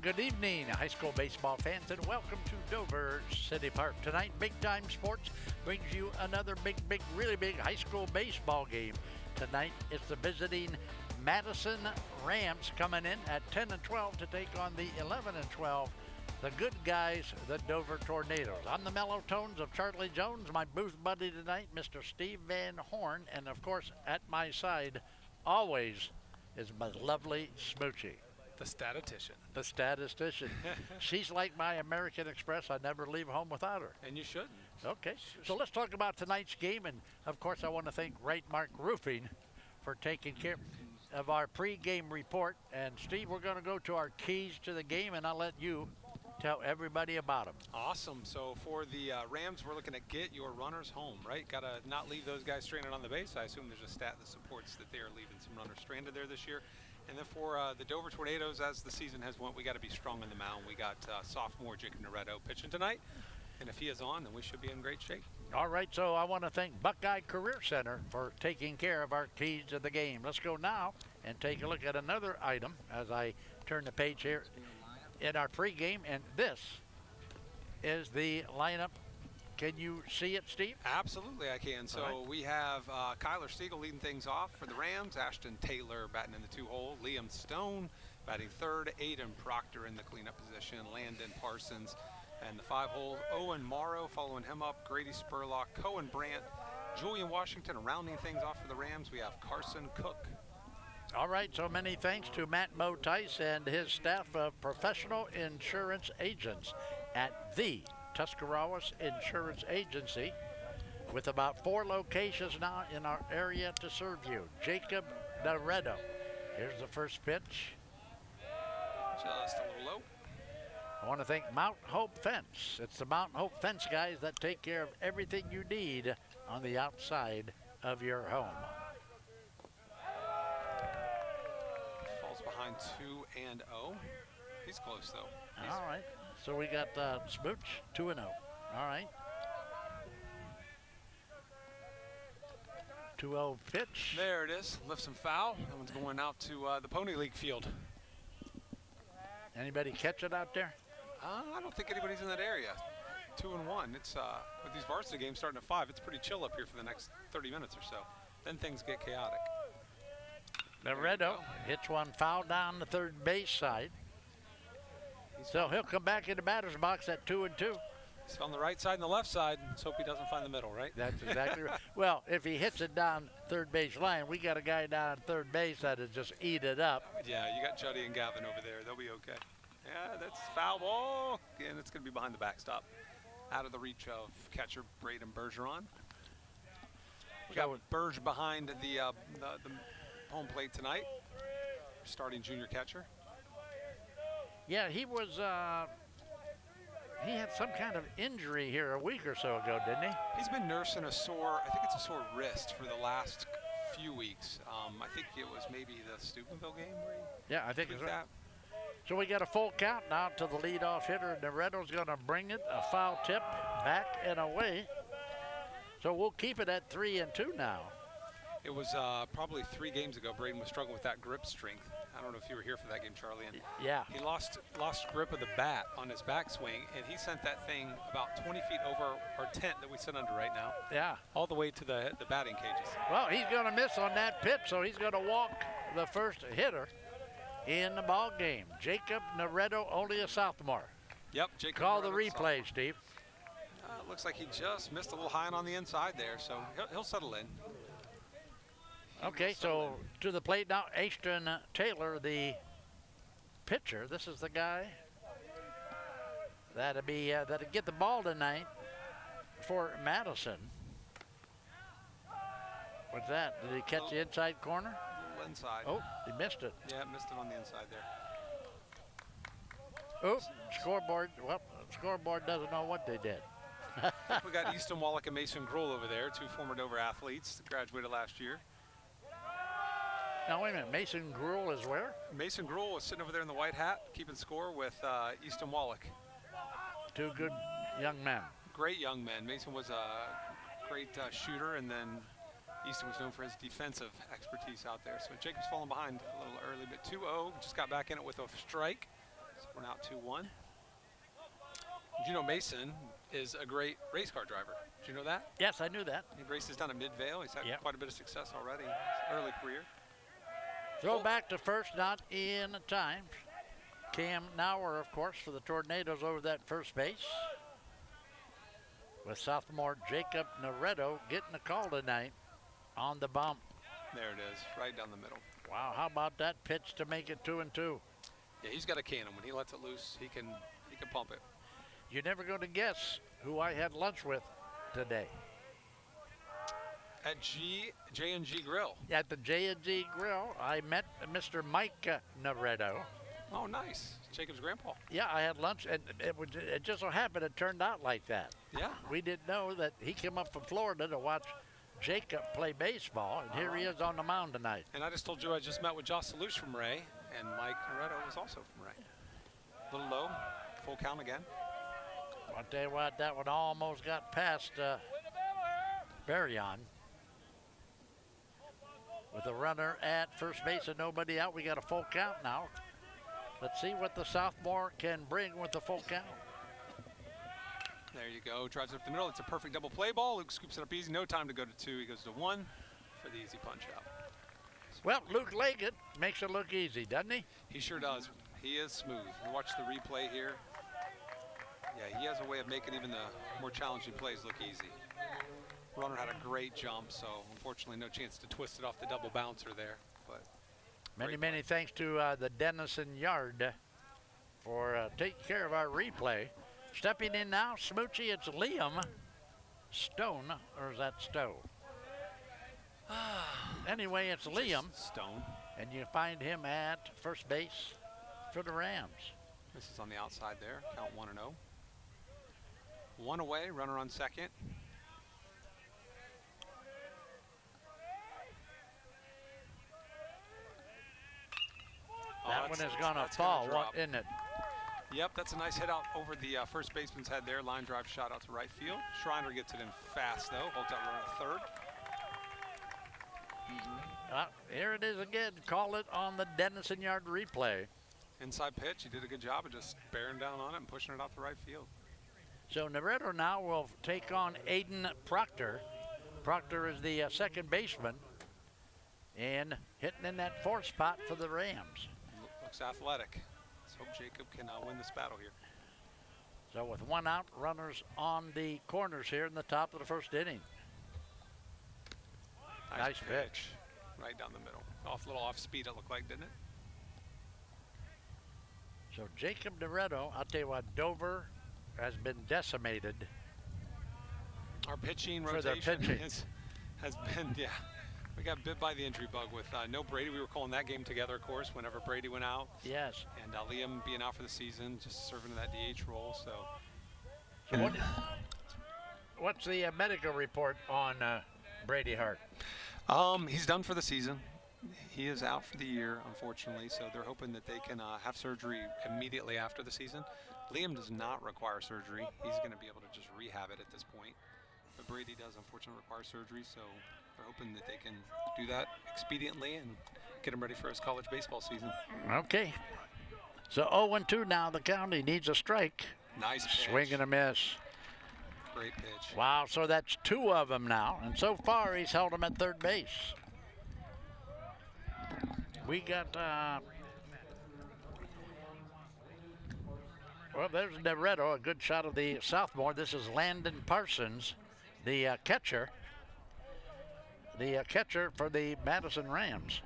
good evening, high school baseball fans, and welcome to Dover City Park. Tonight, Big Time Sports brings you another really big high school baseball game. Tonight, it's the visiting Madison Rams coming in at 10 and 12 to take on the 11 and 12, the good guys, the Dover Tornadoes. On the mellow tones of Charlie Jones, my booth buddy tonight, Mr. Steve Van Horn, and of course, at my side, always, is my lovely Smoochie. The statistician. The statistician. She's like my American Express. I never leave home without her. And you shouldn't. Okay. So let's talk about tonight's game. And, of course, I want to thank Right Mark Roofing for taking care of our pre-game report. And, Steve, we're going to go to our keys to the game, and I'll let you tell everybody about them. Awesome. So for the Rams, we're looking at get your runners home, right? Got to not leave those guys stranded on the base. I assume there's a stat that supports that they are leaving some runners stranded there this year. And then for the Dover Tornadoes, as the season has went, we got to be strong in the mound. We got sophomore Jacob Noretto pitching tonight. And if he is on, then we should be in great shape. All right, so I want to thank Buckeye Career Center for taking care of our keys to the game. Let's go now and take a look at another item as I turn the page here in our pregame. And this is the lineup. Can you see it, Steve? Absolutely, I can. So we have Kyler Stiegel leading things off for the Rams. Ashton Taylor batting in the 2-hole. Liam Stone batting third. Aiden Proctor in the cleanup position. Landon Parsons and the 5-hole. Owen Morrow following him up. Grady Spurlock, Cohen Brandt, Julian Washington rounding things off for the Rams. We have Carson Cook. All right, so many thanks to Matt Motice and his staff of professional insurance agents at the Tuscarawas Insurance Agency, with about 4 locations now in our area to serve you. Jacob Noretto. Here's the first pitch. Just a little low. I want to thank Mount Hope Fence. It's the Mount Hope Fence guys that take care of everything you need on the outside of your home. Falls behind 2-0. He's close though. All right. So we got Smooch 2-0. All right. 2-0 pitch. There it is. Lifts and foul. That one's going out to the Pony League field. Anybody catch it out there? I don't think anybody's in that area. 2-1. It's with these varsity games starting at 5. It's pretty chill up here for the next 30 minutes or so. Then things get chaotic. Noretto hits one foul down the third base side. So he'll come back in the batter's box at 2-2. He's on the right side and the left side. Let's hope he doesn't find the middle, right? That's exactly right. Well, if he hits it down third base line, we got a guy down third base that'll just eat it up. Yeah, you got Juddy and Gavin over there. They'll be okay. Yeah, that's foul ball. And it's going to be behind the backstop. Out of the reach of catcher Braden Bergeron. We got Berge behind the home plate tonight. Starting junior catcher. Yeah, he was, he had some kind of injury here a week or so ago, didn't he? He's been nursing a sore, I think it's a sore wrist for the last few weeks. I think it was maybe the Steubenville game where he I think it's right. So we got a full count now to the leadoff hitter. Noretto's going to bring it, a foul tip, back and away. So we'll keep it at 3-2 now. It was probably 3 games ago. Braden was struggling with that grip strength. I don't know if you were here for that game, Charlie. And yeah. He lost grip of the bat on his backswing, and he sent that thing about 20 feet over our tent that we sit under right now. Yeah. All the way to the batting cages. Well, he's going to miss on that pitch, so he's going to walk the first hitter in the ball game. Jacob Noretto, only a sophomore. Yep. Jacob Call Noretto, the replay, sophomore. Steve. Looks like he just missed a little high on the inside there, so he'll settle in. Okay, so to the plate now, Ashton Taylor, the pitcher. This is the guy that'll get the ball tonight for Madison. What's that? Did he catch the inside corner? A little inside. Oh, he missed it. Yeah, missed it on the inside there. Oh, scoreboard. Well, the scoreboard doesn't know what they did. We got Easton Wallach and Mason Gruhl over there, 2 former Dover athletes, graduated last year. Now, wait a minute. Mason Gruhl is where? Mason Gruhl was sitting over there in the white hat, keeping score with Easton Wallach. 2 good young men. Great young men. Mason was a great shooter, and then Easton was known for his defensive expertise out there. So Jacob's falling behind a little early, but 2-0. Just got back in it with a strike. So We're now 2-1. Did you know Mason is a great race car driver? Did you know that? Yes, I knew that. He races down at Midvale. He's had quite a bit of success already in his early career. Throw back to first, not in time. Cam Nauer, of course, for the Tornadoes over that first base. With sophomore Jacob Naretto getting a call tonight on the bump. There it is, right down the middle. Wow, how about that pitch to make it 2-2? Yeah, he's got a cannon. When he lets it loose, he can pump it. You're never going to guess who I had lunch with today. At J&G Grill. At the J&G Grill, I met Mr. Mike Naretto. Oh, nice. Jacob's grandpa. Yeah, I had lunch, and it just so happened it turned out like that. Yeah. We didn't know that he came up from Florida to watch Jacob play baseball, and here he is on the mound tonight. And I just told you I just met with Josh Salush from Ray, and Mike Naretto was also from Ray. A little low, full count again. I'll tell you what, that one almost got past Barrion. With a runner at first base and nobody out, we got a full count now. Let's see what the sophomore can bring with the full count. There you go, drives up the middle. It's a perfect double play ball. Luke scoops it up easy, no time to go to 2. He goes to 1 for the easy punch out. Well, Luke Leggett makes it look easy, doesn't he? He sure does. He is smooth. You watch the replay here. Yeah, he has a way of making even the more challenging plays look easy. Runner had a great jump, so unfortunately no chance to twist it off the double bouncer there. But many thanks to the Denison Yard for taking care of our replay. Stepping in now, Smoochie, it's Liam Stone, or is that Stowe? Anyway, it's Liam Stone. And you find him at first base for the Rams. This is on the outside there, count 1-0. 1 away, runner on second. That one is going to fall, isn't it? Yep, that's a nice hit out over the first baseman's head there. Line drive shot out to right field. Schreiner gets it in fast, though. Holds out runner at third. Here it is again. Call it on the Denison Yard replay. Inside pitch. He did a good job of just bearing down on it and pushing it out to right field. So Naretto now will take on Aiden Proctor. Proctor is the second baseman and hitting in that fourth spot for the Rams. Looks athletic. Let's hope Jacob can win this battle here. So with 1 out, runners on the corners here in the top of the first inning. Nice pitch. Right down the middle. A little off speed it looked like, didn't it? So Jacob Naretto, I'll tell you what, Dover has been decimated. Our pitching for rotation pitching. has been, yeah. We got bit by the injury bug with no Brady. We were calling that game together, of course, whenever Brady went out. Yes. And Liam being out for the season, just serving in that DH role. So what's the medical report on Brady Hart? He's done for the season. He is out for the year, unfortunately, so they're hoping that they can have surgery immediately after the season. Liam does not require surgery. He's going to be able to just rehab it at this point. But Brady does, unfortunately, require surgery, so they're hoping that they can do that expediently and get him ready for his college baseball season. Okay. So 0-2 now. The county needs a strike. Nice pitch. Swing and a miss. Great pitch. Wow, so that's 2 of them now. And so far, he's held them at third base. We got, well, there's Naretto, a good shot of the sophomore. This is Landon Parsons, the catcher. The catcher for the Madison Rams.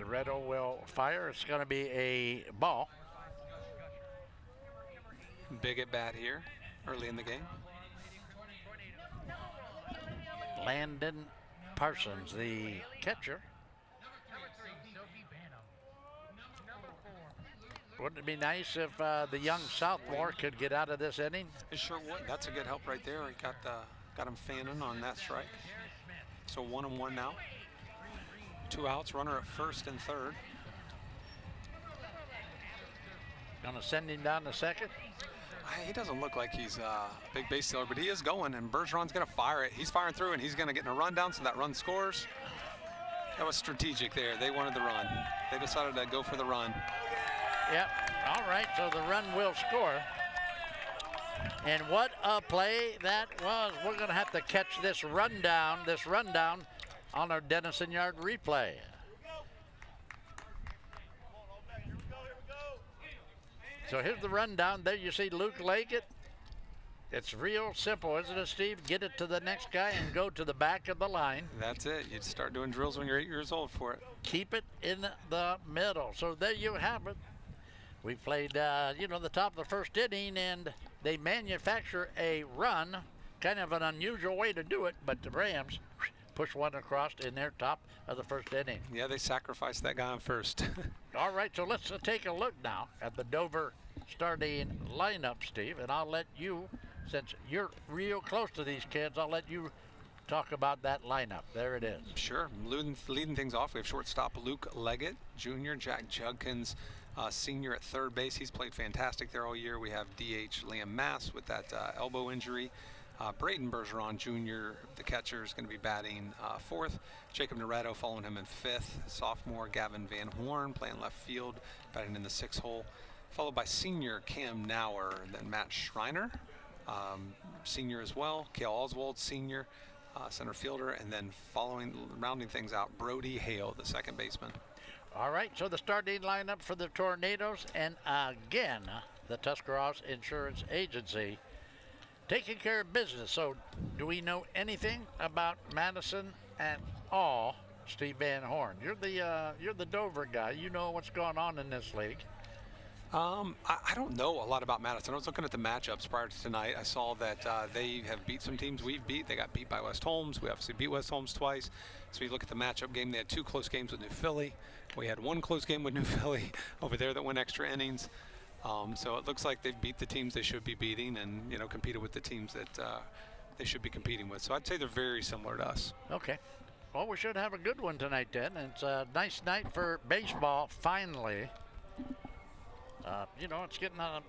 Naretto will fire. It's going to be a ball. Big at bat here early in the game. Landon Parsons, the catcher. Wouldn't it be nice if the young sophomore could get out of this inning? It sure would. That's a good help right there. He got him fanning on that strike. So 1-1 now. 2 outs, runner at first and third. Gonna send him down to second. He doesn't look like he's a big base stealer, but he is going, and Bergeron's gonna fire it. He's firing through, and he's gonna get in a rundown, so that run scores. That was strategic there. They wanted the run. They decided to go for the run. Yep. All right, so the run will score. And what a play that was. We're going to have to catch this rundown on our Denison Yard replay. So here's the rundown. There you see Luke Leggett. It's real simple, isn't it, Steve? Get it to the next guy and go to the back of the line. That's it. You start doing drills when you're 8 years old for it. Keep it in the middle. So there you have it. We played, the top of the first inning, and they manufacture a run. Kind of an unusual way to do it, but the Rams push one across in their top of the first inning. Yeah, they sacrificed that guy on first. All right, so let's take a look now at the Dover starting lineup, Steve, and I'll let you, since you're real close to these kids, I'll let you talk about that lineup. There it is. Sure. Leading things off, we have shortstop Luke Leggett, Jr., Jack Judkins, senior at third base. He's played fantastic there all year. We have DH Liam Mass with that elbow injury. Braden Bergeron Jr., the catcher, is going to be batting fourth. Jacob Noretto following him in fifth. Sophomore Gavin Van Horn playing left field, batting in the sixth hole. Followed by senior Cam Nauer, and then Matt Schreiner, senior as well. Kale Oswald, senior, center fielder, and then rounding things out, Brody Hale, the second baseman. All right, so the starting lineup for the Tornadoes, and again, the Tuscarawas Insurance Agency taking care of business. So do we know anything about Madison at all, Steve Van Horn? You're the Dover guy. You know what's going on in this league. I don't know a lot about Madison. I was looking at the matchups prior to tonight. I saw that they have beat some teams we've beat. They got beat by West Holmes. We obviously beat West Holmes twice. So you look at the matchup game, they had 2 close games with New Philly. We had 1 close game with New Philly over there that went extra innings. So it looks like they've beat the teams they should be beating and, competed with the teams that they should be competing with. So I'd say they're very similar to us. Okay. Well, we should have a good one tonight then. It's a nice night for baseball, finally. It's getting a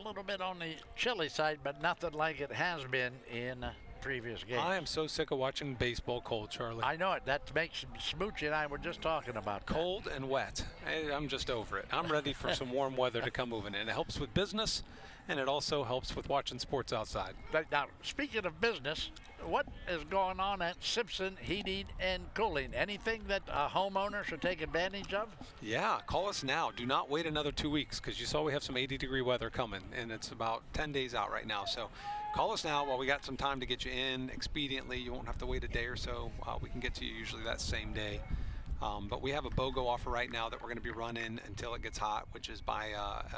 little bit on the chilly side, but nothing like it has been in previous games. I am so sick of watching baseball cold, Charlie. I know it. That makes Smoochie and I were just talking about that. Cold and wet. I'm just over it. I'm ready for some warm weather to come moving in. It helps with business, and it also helps with watching sports outside. Now, speaking of business, what is going on at Simpson Heating and Cooling? Anything that a homeowner should take advantage of? Yeah, call us now. Do not wait another 2 weeks, because you saw we have some 80-degree weather coming, and it's about 10 days out right now. So call us now while we got some time to get you in expediently. You won't have to wait a day or so. We can get to you usually that same day. But we have a BOGO offer right now that we're going to be running until it gets hot, which is buy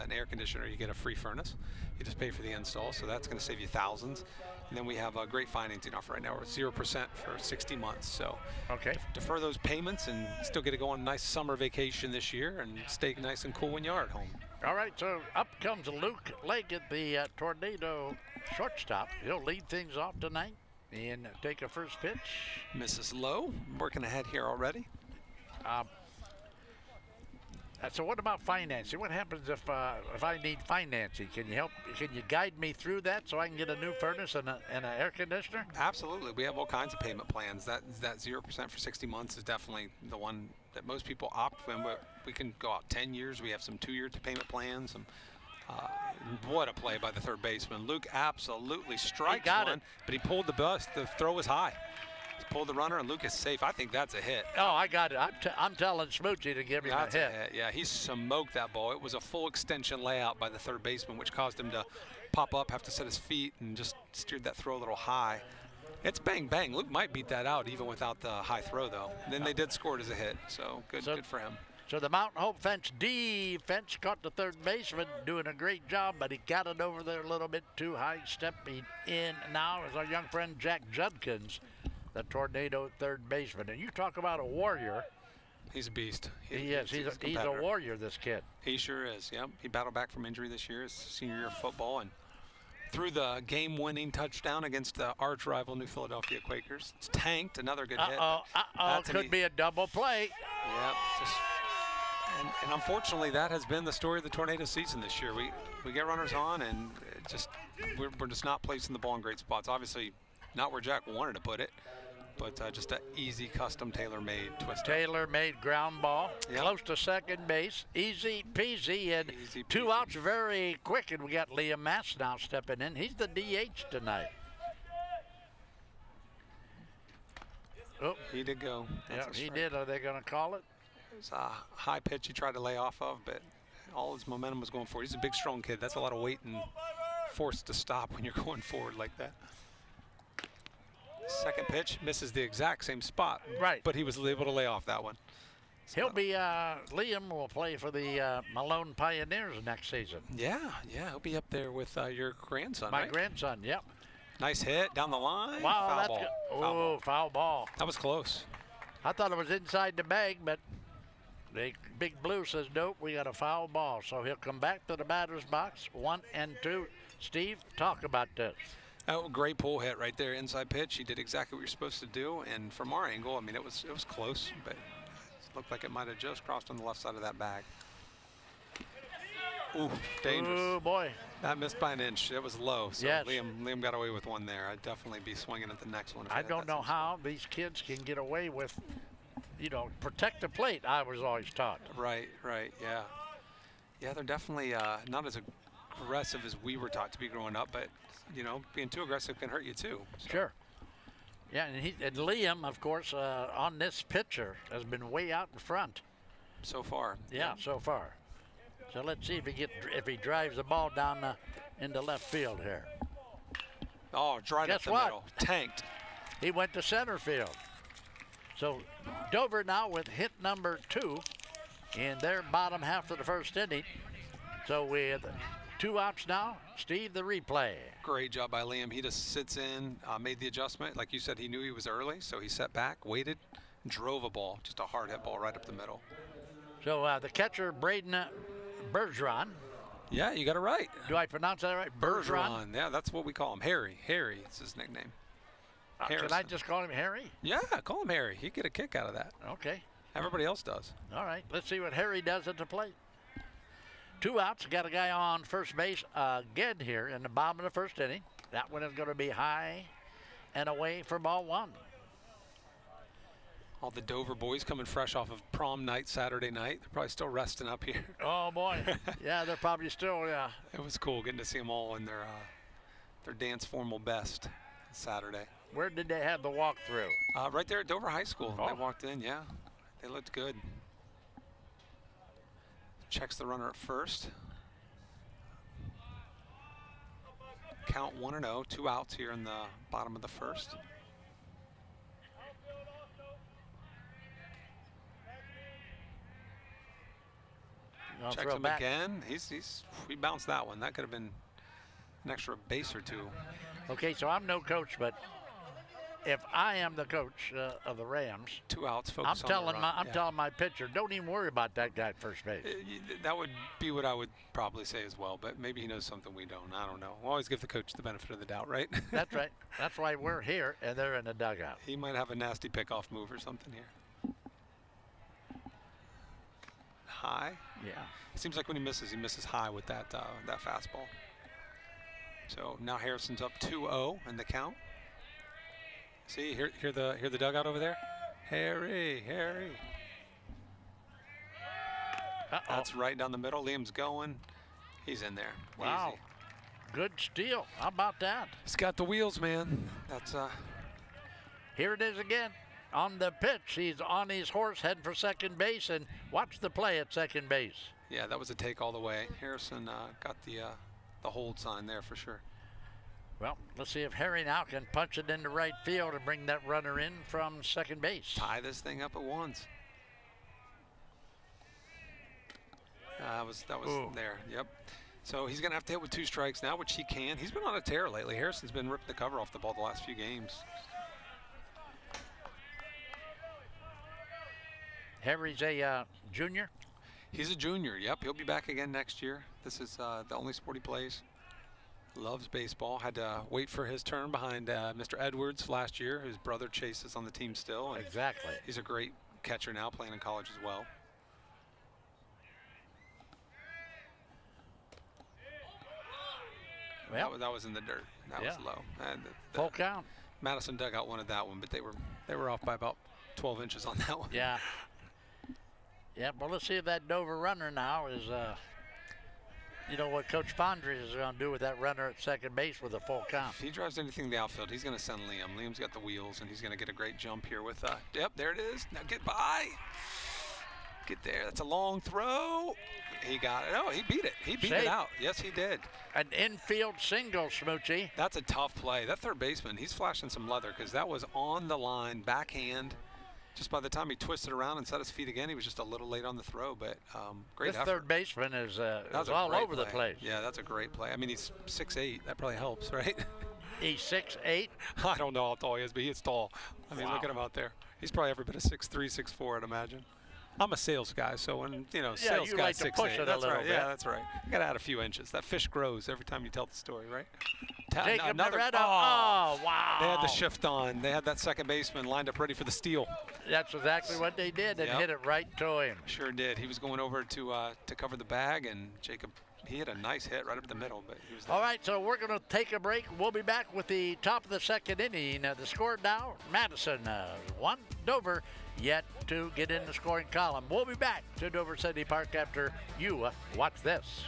an air conditioner, you get a free furnace. You just pay for the install, so that's going to save you thousands. And then we have a great financing offer right now. We're at 0% for 60 months. So okay, defer those payments and still get to go on a nice summer vacation this year and stay nice and cool when you are at home. All right, so up comes Luke Leggett, the Tornado shortstop. He'll lead things off tonight and take a first pitch. Mrs. Lowe working ahead here already. So what about financing? What happens if I need financing? Can you help? Can you guide me through that so I can get a new furnace and an air conditioner? Absolutely. We have all kinds of payment plans. That 0% for 60 months is definitely the one that most people opt for. We can go out 10 years. We have some 2-year payment plans. What a play by the third baseman. Luke absolutely strikes one, but he pulled the bust. The throw was high. Pulled the runner, and Luke is safe. I think that's a hit. Oh, I got it. I'm telling Smoochie to give him a hit. Yeah, he smoked that ball. It was a full extension layout by the third baseman, which caused him to pop up, have to set his feet, and just steered that throw a little high. It's bang, bang. Luke might beat that out even without the high throw, though. And then they did score it as a hit, so good for him. So the Mountain Hope fence defense caught the third baseman doing a great job, but he got it over there a little bit too high. Stepping in now is our young friend Jack Judkins, the Tornado third baseman. And you talk about a warrior. He's a beast. He is. He's a warrior, this kid. He sure is, yep. He battled back from injury this year, his senior year of football, and threw the game-winning touchdown against the arch rival New Philadelphia Quakers. It's tanked, another good hit. Could be a double play. Yep. And unfortunately, that has been the story of the Tornado season this year. We get runners on, and we're just not placing the ball in great spots. Obviously, not where Jack wanted to put it. but just an easy, custom, tailor-made twist. Tailor-made ground ball, Yep. close to second base, easy peasy, and Easy 2 peasy. outs very quick, and we got Liam Mass now stepping in. He's the DH tonight. Oh, He did go. That's yeah, a he strike. did. Are they going to call it? It was a high pitch he tried to lay off of, but all his momentum was going forward. He's a big, strong kid. That's a lot of weight and force to stop when you're going forward like that. Second pitch misses the exact same spot. Right. But he was able to lay off that one. He'll be, Liam will play for the Malone Pioneers next season. Yeah, he'll be up there with your grandson, My right? grandson, yep. Nice hit down the line. Wow, Foul that's ball. good. Foul Oh, ball. foul ball. That was close. I thought it was inside the bag, but the Big Blue says, nope, we got a foul ball. So he'll come back to the batter's box, 1 and 2. Steve, talk about this. Oh, great pull hit right there, inside pitch. He did exactly what you're supposed to do, and from our angle, I mean, it was close, but it looked like it might have just crossed on the left side of that bag. Ooh, dangerous. Oh, boy. That missed by an inch. It was low, so Yes. Liam got away with one there. I'd definitely be swinging at the next one. If I it had don't that know same how these kids can get away with, protect the plate, I was always taught. spot. Right, yeah. Yeah, they're definitely not as aggressive as we were taught to be growing up, but, being too aggressive can hurt you too. So. Sure. Yeah, and Liam, of course, on this pitcher has been way out in front. So far. Yeah, so far. So let's see if he drives the ball down into left field here. Oh, right up Guess the what? middle. Tanked. He went to center field. So Dover now with hit number 2 in their bottom half of the first inning. So with 2 outs now, Steve, the replay. Great job by Liam. He just sits in, made the adjustment. Like you said, he knew he was early, so he sat back, waited, drove a ball, just a hard hit ball right up the middle. So the catcher, Braden Bergeron. Yeah, you got it right. Do I pronounce that right? Bergeron. Yeah, that's what we call him. Harry. Harry is his nickname. Can I Harrison. just call him Harry? Yeah, call him Harry. He'd get a kick out of that. Okay. Everybody else does. All right. Let's see what Harry does at the plate. 2 outs. Got a guy on first base again here in the bottom of the first inning. That one is going to be high and away for ball 1. All the Dover boys coming fresh off of prom night Saturday night. They're probably still resting up here. Oh, boy. Yeah, they're probably still, yeah. It was cool getting to see them all in their dance formal best Saturday. Where did they have the walkthrough? Right there at Dover High School. Oh. They walked in, yeah. They looked good. Checks the runner at first. Count 1-0, 2 outs here in the bottom of the first. I'll Checks throw him back. again. He bounced that one. That could have been an extra base or 2. Okay, so I'm no coach, but if I am the coach of the Rams, 2 outs. I'm Focus on telling the my run. Yeah. telling my pitcher, don't even worry about that guy at first base. That would be what I would probably say as well, but maybe he knows something we don't. I don't know. We'll always give the coach the benefit of the doubt, right? That's right. That's why we're here and they're in the dugout. He might have a nasty pickoff move or something here. High. Yeah. It seems like when he misses high with that that fastball. So now Harrison's up 2-0 in the count. See, hear the dugout over there? Harry. Uh-oh. That's right down the middle. Liam's going. He's in there. Wow. Easy. Good steal. How about that? He's got the wheels, man. That's Here it is again. On the pitch, he's on his horse heading for second base, and watch the play at second base. yeah, that was a take all the way. Harrison got the hold sign there for sure. Well, let's see if Harry now can punch it into right field and bring that runner in from second base. Tie this thing up at once. That was Ooh. there. Yep. So he's gonna have to hit with 2 strikes now, which he can. He's been on a tear lately. Harrison's been ripping the cover off the ball the last few games. Harry's a junior. He's a junior. Yep. He'll be back again next year. This is the only sport he plays. Loves baseball. Had to wait for his turn behind Mr. Edwards last year. His brother Chase is on the team still. And Exactly. he's a great catcher now, playing in college as well. Well, That was in the dirt. That was Yeah. low. And full count. Madison dugout wanted that one, but they were off by about 12 inches on that one. Yeah. Yeah, well, let's see if that Dover runner now is, you know, what Coach Pondry is going to do with that runner at second base with a full count. If he drives anything in the outfield, he's going to send Liam. Liam's got the wheels, and he's going to get a great jump here with, yep, there it is. Now get by. Get there. That's a long throw. He got it. Oh, he beat it. He beat it out. Yes, he did. An infield single, Smoochie. That's a tough play. That third baseman, he's flashing some leather because that was on the line, backhand. Just by the time he twisted around and set his feet again, he was just a little late on the throw, but great effort. This third baseman is all over the place. Yeah, that's a great play. I mean, he's 6'8". That probably helps, right? He's 6'8"? I don't know how tall he is, but he is tall. I mean, look at him out there. He's probably every bit of 6'3", 6'4", I'd imagine. I'm a sales guy, so when, you know, sales guy 6'8". That's right. Yeah, that's right. You got to add a few inches. That fish grows every time you tell the story, right? Jacob Loretta. Oh, wow. They had the shift on. They had that second baseman lined up ready for the steal. That's exactly what they did, and hit it right to him. Sure did. He was going over to cover the bag, and Jacob, he had a nice hit right up the middle, but he was there. All right, so we're going to take a break. We'll be back with the top of the second inning. The score now, Madison 1, Dover yet to get in the scoring column. We'll be back to Dover City Park after you watch this.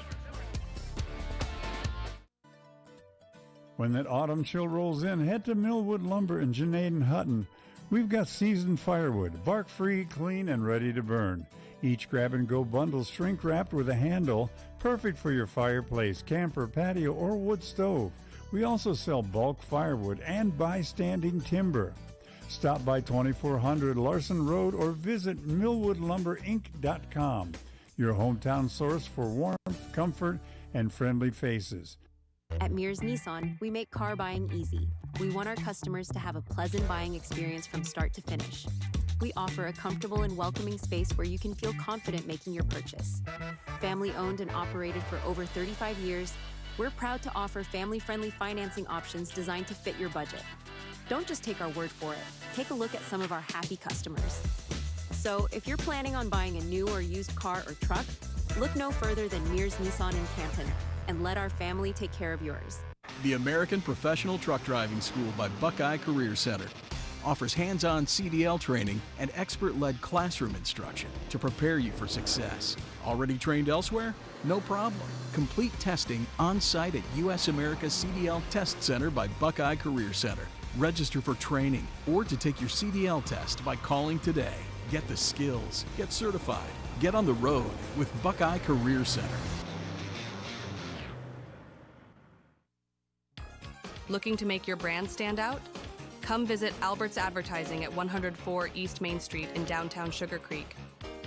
When that autumn chill rolls in, head to Millwood Lumber in Junaid and Hutton. We've got seasoned firewood, bark-free, clean, and ready to burn. Each grab-and-go bundle shrink-wrapped with a handle, perfect for your fireplace, camper, patio, or wood stove. We also sell bulk firewood and buy-standing timber. Stop by 2400 Larson Road or visit millwoodlumberinc.com. Your hometown source for warmth, comfort, and friendly faces. At Mears Nissan, we make car buying easy. We want our customers to have a pleasant buying experience from start to finish. We offer a comfortable and welcoming space where you can feel confident making your purchase. Family owned and operated for over 35 years, we're proud to offer family-friendly financing options designed to fit your budget. Don't just take our word for it. Take a look at some of our happy customers. So if you're planning on buying a new or used car or truck, look no further than Mears Nissan in Canton, and let our family take care of yours. The American Professional Truck Driving School by Buckeye Career Center offers hands-on CDL training and expert-led classroom instruction to prepare you for success. Already trained elsewhere? No problem. Complete testing on-site at U.S. America CDL Test Center by Buckeye Career Center. Register for training or to take your CDL test by calling today. Get the skills, get certified, get on the road with Buckeye Career Center. Looking to make your brand stand out? Come visit Albert's Advertising at 104 East Main Street in downtown Sugar Creek.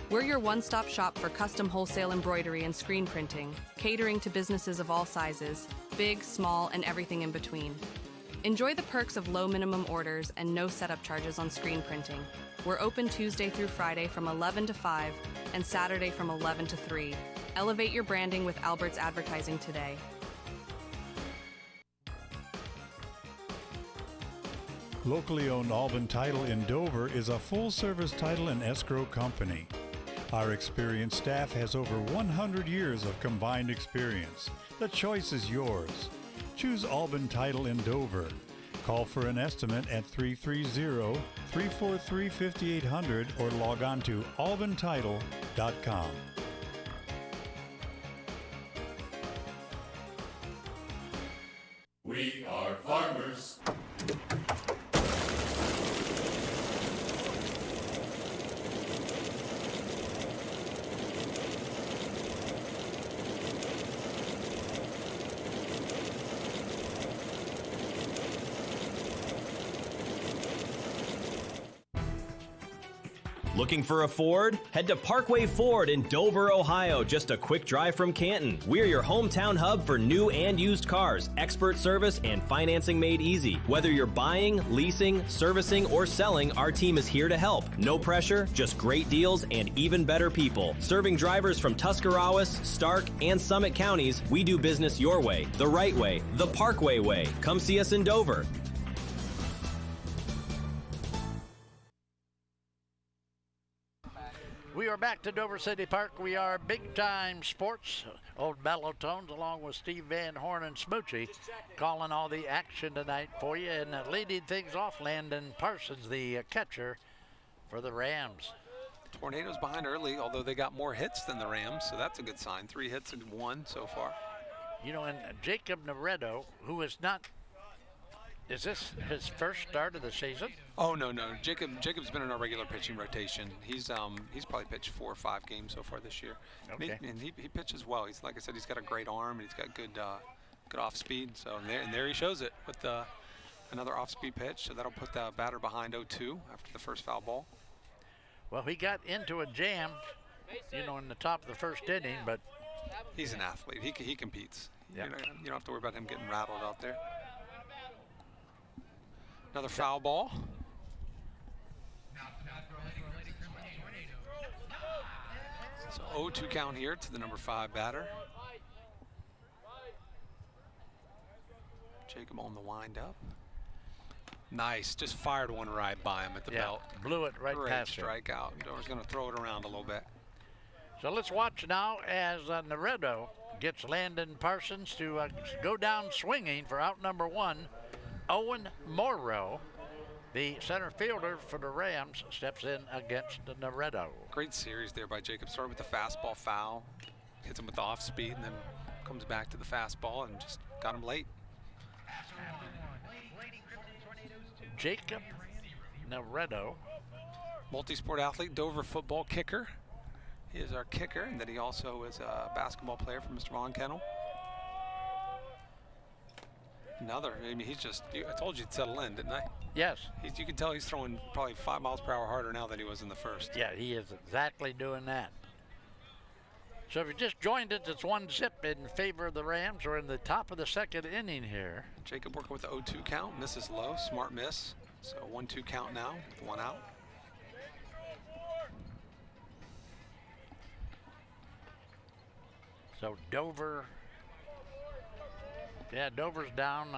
We're your one-stop shop for custom wholesale embroidery and screen printing, catering to businesses of all sizes, big, small, and everything in between. Enjoy the perks of low minimum orders and no setup charges on screen printing. We're open Tuesday through Friday from 11 to 5 and Saturday from 11 to 3. Elevate your branding with Albert's Advertising today. Locally owned Albin Title in Dover is a full-service title and escrow company. Our experienced staff has over 100 years of combined experience. The choice is yours. Choose Albin Title in Dover. Call for an estimate at 330-343-5800 or log on to albintitle.com. We are farmers. Looking for a Ford? Head to Parkway Ford in Dover, Ohio, just a quick drive from Canton. We're your hometown hub for new and used cars, expert service, and financing made easy. Whether you're buying, leasing, servicing, or selling, our team is here to help. No pressure, just great deals and even better people. Serving drivers from Tuscarawas, Stark, and Summit counties, we do business your way, the right way, the Parkway way. Come see us in Dover. We are back to Dover City Park. We are Big Time Sports. Old Bellotones along with Steve Van Horn and Smoochie calling all the action tonight for you. And leading things off, Landon Parsons, the catcher for the Rams. Tornadoes behind early, although they got more hits than the Rams, so that's a good sign. 3 hits and 1 so far. You know, and Jacob Naredo, who is not, is this his first start of the season? Oh, no. Jacob's been in our regular pitching rotation. He's probably pitched 4 or 5 games so far this year. Okay. And he pitches well. He's, like I said, he's got a great arm, and he's got good off speed. So and there he shows it with another off speed pitch. So that'll put the batter behind 0-2 after the first foul ball. Well, he got into a jam, you know, in the top of the first inning, but he's an athlete. He competes. Yeah. You don't have to worry about him getting rattled out there. Another foul ball. So 0-2 count here to the number 5 batter. Jacob on the wind up. Nice, just fired one right by him at the belt. Blew it right Great past him. strikeout. Dover's going to throw it around a little bit. So let's watch now as Naredo gets Landon Parsons to go down swinging for out number 1. Owen Morrow, the center fielder for the Rams, steps in against Naredo. Great series there by Jacob. Started with the fastball foul, hits him with the off speed, and then comes back to the fastball and just got him late. Jacob Naredo, multi-sport athlete, Dover football kicker. He is our kicker, and then he also is a basketball player for Mr. Von Kennel. I mean, he's just, I told you to settle in, didn't I? Yes. You can tell he's throwing probably 5 miles per hour harder now than he was in the first. Yeah, he is exactly doing that. So if you just joined it, it's 1-0 in favor of the Rams. We're in the top of the second inning here. Jacob working with the 0-2 count, misses low, smart miss. So 1-2 count now, with 1 out. So Dover, Dover's down.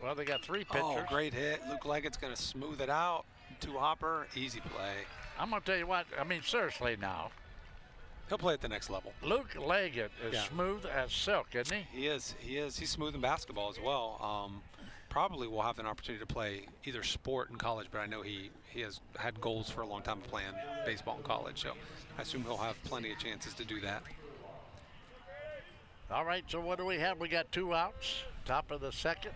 Well, they got 3 pitchers. Oh, great hit. Luke Leggett's going to smooth it out. 2-hopper, easy play. I'm going to tell you what, I mean, seriously now. He'll play at the next level. Luke Leggett is smooth as silk, isn't he? He is. He's smooth in basketball as well. Probably will have an opportunity to play either sport in college, but I know he has had goals for a long time of playing baseball in college, so I assume he'll have plenty of chances to do that. All right, so what do we have? We got 2 outs, top of the second.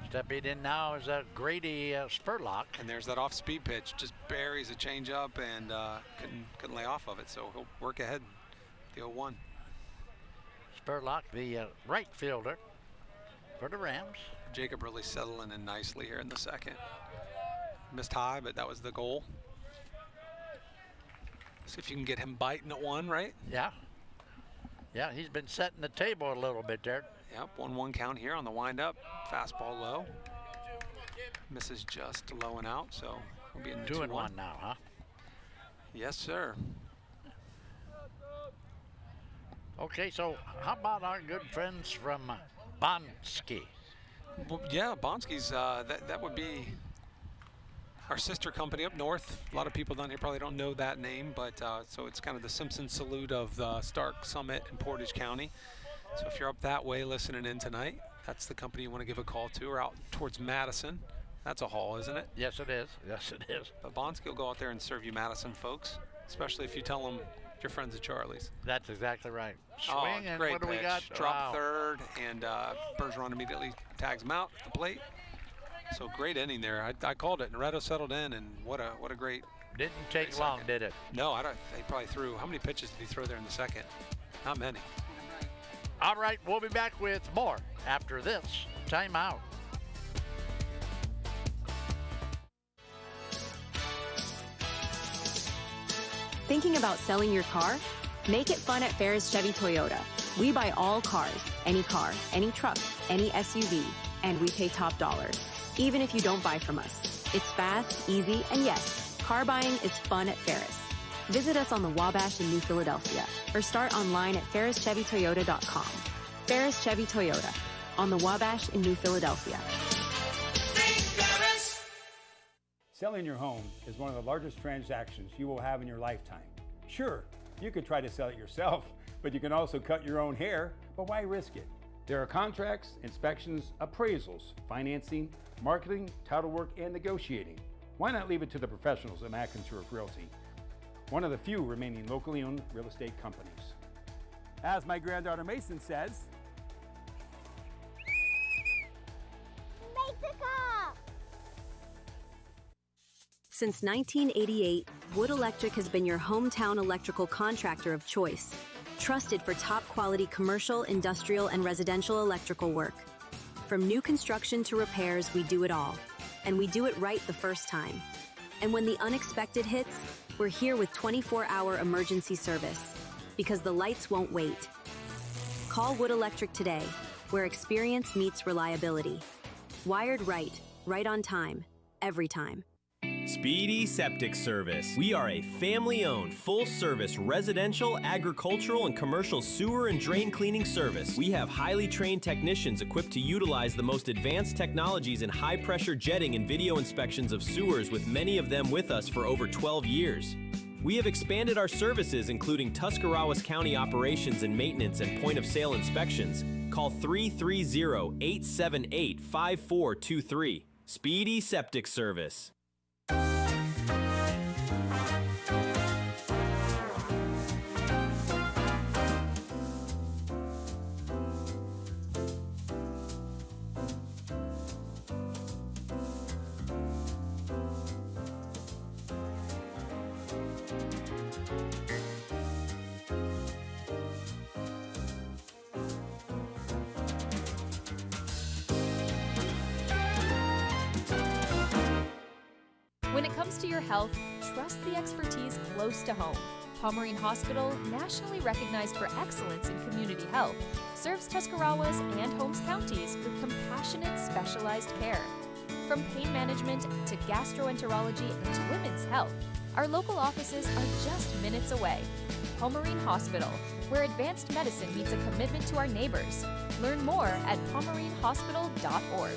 Stepping in now is Grady Spurlock. And there's that off-speed pitch, just buries a changeup and couldn't lay off of it, so he'll work ahead the 0-1. Spurlock, the right fielder for the Rams. Jacob really settling in nicely here in the second. Missed high, but that was the goal. See if you can get him biting at 1, right? Yeah. Yeah, he's been setting the table a little bit there. Yep, 1-1 count here on the windup. Fastball low. Misses just low and out, so we'll be in 2-1 now, huh? Yes, sir. Okay, so how about our good friends from Bonsky? Well, yeah, Bonsky's, that would be our sister company up north. A lot of people down here probably don't know that name, but so it's kind of the Simpson Salute of Stark, Summit, and Portage County. So if you're up that way listening in tonight, that's the company you want to give a call to, or out towards Madison. That's a haul, isn't it? Yes, it is. Yes, it is. But Bonsky will go out there and serve you Madison folks, especially if you tell them your friends at Charlie's. That's exactly right. Swing, and great what do we pitch. got? Drop third, and Bergeron immediately tags him out at the plate. So great inning there. I called it. Naredo settled in, and what a great. Didn't take long, did it? No, I don't. They probably threw. How many pitches did he throw there in the second? Not many. All right, we'll be back with more after this timeout. Thinking about selling your car? Make it fun at Ferris Chevy Toyota. We buy all cars, any truck, any SUV, and we pay top dollar, even if you don't buy from us. It's fast, easy, and yes, car buying is fun at Ferris. Visit us on the Wabash in New Philadelphia or start online at ferrischevytoyota.com. Ferris Chevy Toyota on the Wabash in New Philadelphia. Selling your home is one of the largest transactions you will have in your lifetime. Sure, you could try to sell it yourself, but you can also cut your own hair, but why risk it? There are contracts, inspections, appraisals, financing, marketing, title work, and negotiating. Why not leave it to the professionals at McIntyre Realty, one of the few remaining locally owned real estate companies? As my granddaughter Mason says, make the call! Since 1988, Wood Electric has been your hometown electrical contractor of choice, trusted for top quality commercial, industrial, and residential electrical work. From new construction to repairs, we do it all. And we do it right the first time. And when the unexpected hits, we're here with 24-hour emergency service, because the lights won't wait. Call Wood Electric today, where experience meets reliability. Wired right, right on time, every time. Speedy Septic Service. We are a family-owned, full-service residential, agricultural, and commercial sewer and drain cleaning service. We have highly trained technicians equipped to utilize the most advanced technologies in high-pressure jetting and video inspections of sewers, with many of them with us for over 12 years. We have expanded our services, including Tuscarawas County operations and maintenance and point-of-sale inspections. Call 330-878-5423. Speedy Septic Service. When it comes to your health, trust the expertise close to home. Pomerene Hospital, nationally recognized for excellence in community health, serves Tuscarawas and Holmes counties with compassionate, specialized care. From pain management to gastroenterology and to women's health, our local offices are just minutes away. Pomerene Hospital, where advanced medicine meets a commitment to our neighbors. Learn more at pomerenehospital.org.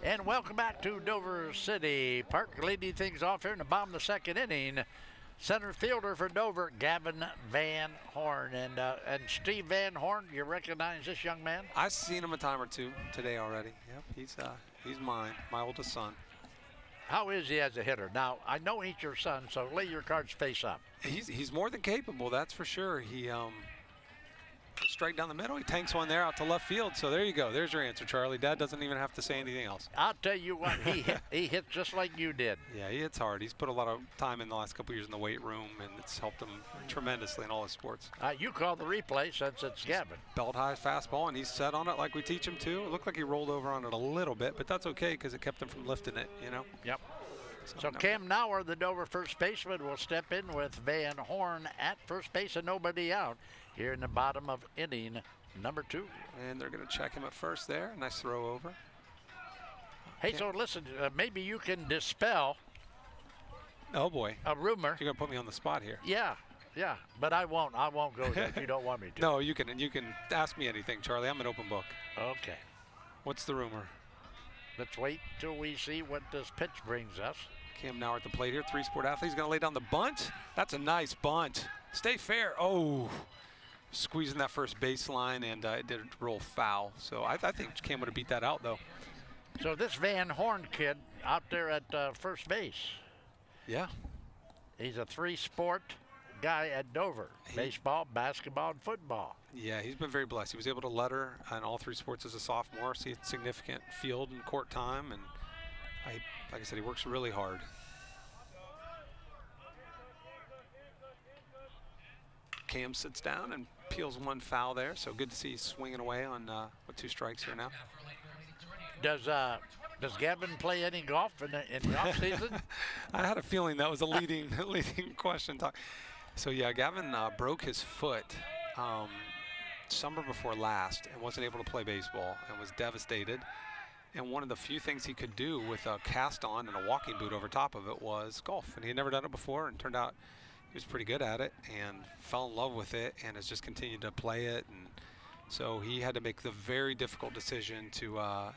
And welcome back to Dover City Park. Leading things off here in the bottom of the second inning, center fielder for Dover, Gavin Van Horn. And Steve Van Horn, you recognize this young man? I've seen him a time or two today already. Yep, he's mine, my oldest son. How is he as a hitter? Now, I know he's your son, so lay your cards face up. He's more than capable, that's for sure. He straight down the middle. He tanks one there out to left field. So there you go. There's your answer, Charlie. Dad doesn't even have to say anything else. I'll tell you what, he hit just like you did. Yeah, he hits hard. He's put a lot of time in the last couple of years in the weight room, and it's helped him tremendously in all his sports. You call the replay since it's Gavin. Belt high fastball, and he's set on it like we teach him to. It looked like he rolled over on it a little bit, but that's okay because it kept him from lifting it, you know? Yep. So Cam Nauer, the Dover first baseman, will step in with Van Horn at first base and nobody out here in the bottom of inning number 2. And they're going to check him at first there. Nice throw over. Hey, so listen, maybe you can dispel. Oh boy. A rumor. You're going to put me on the spot here. Yeah, but I won't go there if you don't want me to. No, you can ask me anything, Charlie. I'm an open book. Okay. What's the rumor? Let's wait till we see what this pitch brings us. Cam Nauer at the plate here, three-sport athlete. He's going to lay down the bunt. That's a nice bunt. Stay fair. Oh, squeezing that first baseline, and it did roll foul. So I think Cam would have beat that out, though. So this Van Horn kid out there at first base. Yeah. He's a 3-sport guy at Dover. Baseball, basketball, and football. Yeah, he's been very blessed. He was able to letter in all 3 sports as a sophomore, see significant field and court time, and like I said, he works really hard. Cam sits down and peels one foul there, so good to see he's swinging away on with 2 strikes here now. Does Gavin play any golf in the off season? I had a feeling that was a leading question. So yeah, Gavin broke his foot summer before last and wasn't able to play baseball and was devastated. And one of the few things he could do with a cast on and a walking boot over top of it was golf. And he had never done it before, and turned out he was pretty good at it and fell in love with it and has just continued to play it. And So he had to make the very difficult decision to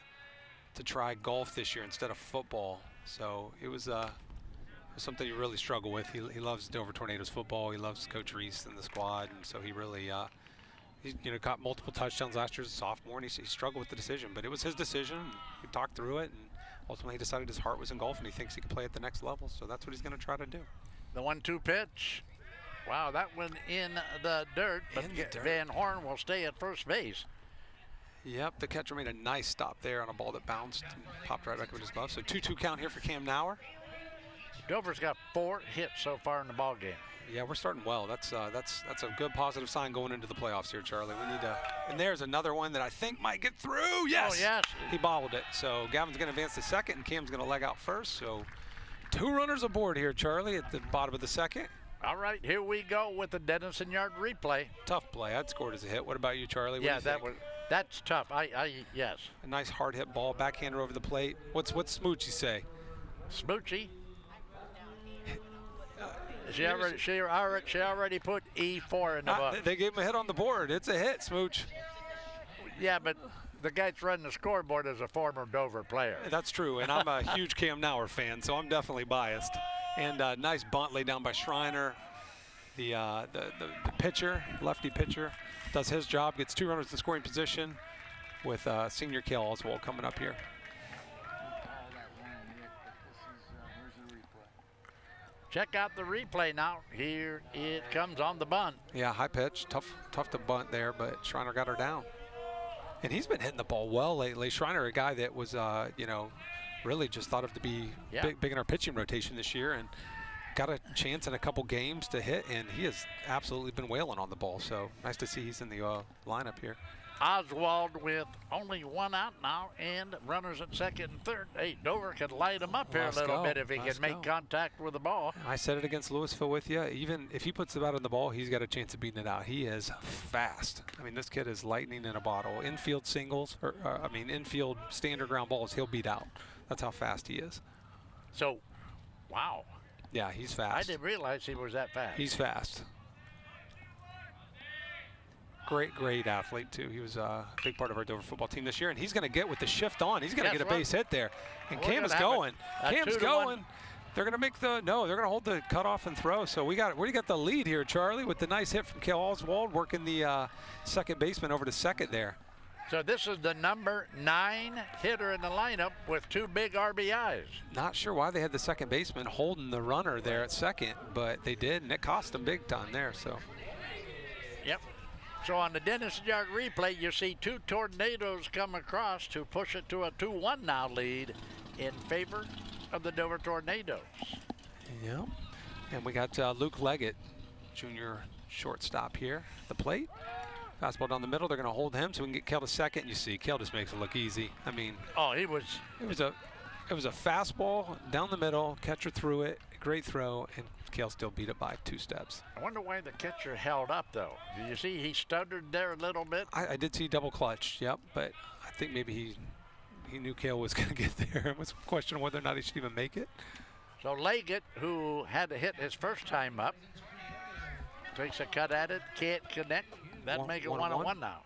try golf this year instead of football. So it was something he really struggled with. He loves Dover Tornadoes football. He loves Coach Reese and the squad, and so he really he caught multiple touchdowns last year as a sophomore, and he struggled with the decision. But it was his decision. We talked through it, and ultimately he decided his heart was in golf, and he thinks he can play at the next level. So that's what he's going to try to do. The 1-2 pitch. Wow, that went in the dirt, but Van Horn will stay at first base. Yep, the catcher made a nice stop there on a ball that bounced and popped right back with his glove. So 2-2 count here for Cam Nauer. Dover's got 4 hits so far in the ball game. Yeah, we're starting well. That's a good positive sign going into the playoffs here, Charlie. We need to. And there's another one that I think might get through. Yes. Oh, yes. He bobbled it. So Gavin's going to advance to second, and Cam's going to leg out first. So 2 runners aboard here, Charlie, at the bottom of the second. All right, here we go with the Dennison Yard replay. Tough play. I'd scored as a hit. What about you, Charlie? Yeah, that's tough. Yes. A nice hard hit ball, backhander over the plate. What's Smoochie say? Smoochie. She already put E4 in the book. They gave him a hit on the board. It's a hit, Smooch. Yeah, but the guy that's running the scoreboard is a former Dover player. That's true, and I'm a huge Cam Nauer fan, so I'm definitely biased. And nice bunt laid down by Schreiner. The pitcher, lefty pitcher, does his job, gets 2 runners in scoring position with senior Cale Oswald coming up here. Check out the replay now. Here it comes on the bunt. Yeah, high pitch, tough to bunt there, but Schreiner got her down. And he's been hitting the ball well lately. Schreiner, a guy that was, really just thought of to be big in our pitching rotation this year, and got a chance in a couple games to hit, and he has absolutely been wailing on the ball. So nice to see he's in the lineup here. Oswald with only 1 out now, and runners at second and third. Hey, Dover can light him up here a little bit if he can make contact with the ball. I said it against Louisville with you. Even if he puts the bat on the ball, he's got a chance of beating it out. He is fast. I mean, this kid is lightning in a bottle. Infield singles, infield standard ground balls, he'll beat out. That's how fast he is. So, wow. Yeah, he's fast. I didn't realize he was that fast. He's fast. Great athlete, too. He was a big part of our Dover football team this year, and he's going to get with the shift on. He's going to get a base hit there. And Cam is going. Cam's going. They're going to make they're going to hold the cutoff and throw. So we got the lead here, Charlie, with the nice hit from Cale Oswald, working the second baseman over to second there. So this is the number 9 hitter in the lineup with 2 big RBIs. Not sure why they had the second baseman holding the runner there at second, but they did, and it cost them big time there. So. Yep. So on the Dennison Yard replay, you see 2 Tornadoes come across to push it to a 2-1 now lead in favor of the Dover Tornadoes. Yep. And we got Luke Leggett, junior shortstop here at the plate. Fastball down the middle. They're going to hold him so we can get Cale to second. You see, Cale just makes it look easy. I mean, it was a fastball down the middle. Catcher threw it. Great throw, and Cale still beat it by 2 steps. I wonder why the catcher held up, though. Did you see he stuttered there a little bit? I did see double clutch, yep, but I think maybe he knew Cale was going to get there. It was a question of whether or not he should even make it. So Leggett, who had to hit his first time up, takes a cut at it, can't connect. That'd make it 1-1 now.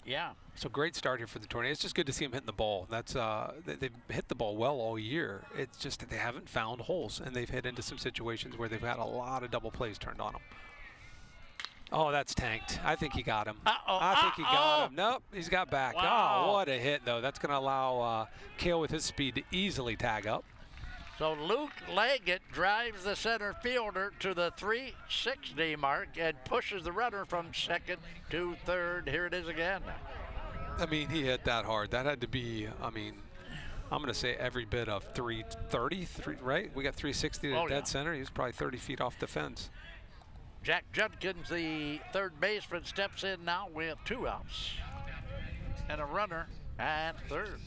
Yeah. So great start here for the Tornadoes. It's just good to see them hitting the ball. That's they've hit the ball well all year. It's just that they haven't found holes, and they've hit into some situations where they've had a lot of double plays turned on them. Oh, that's tanked. I think he got him. I think he got him. Nope, he's got back. Wow. Oh, what a hit, though. That's going to allow Cale with his speed to easily tag up. So Luke Leggett drives the center fielder to the 360 mark and pushes the runner from second to third. Here it is again. I mean, he hit that hard. That had to be, I'm going to say every bit of 330, right? We got 360 to dead center. He was probably 30 feet off the fence. Jack Judkins, the third baseman, steps in now with 2 outs and a runner at third.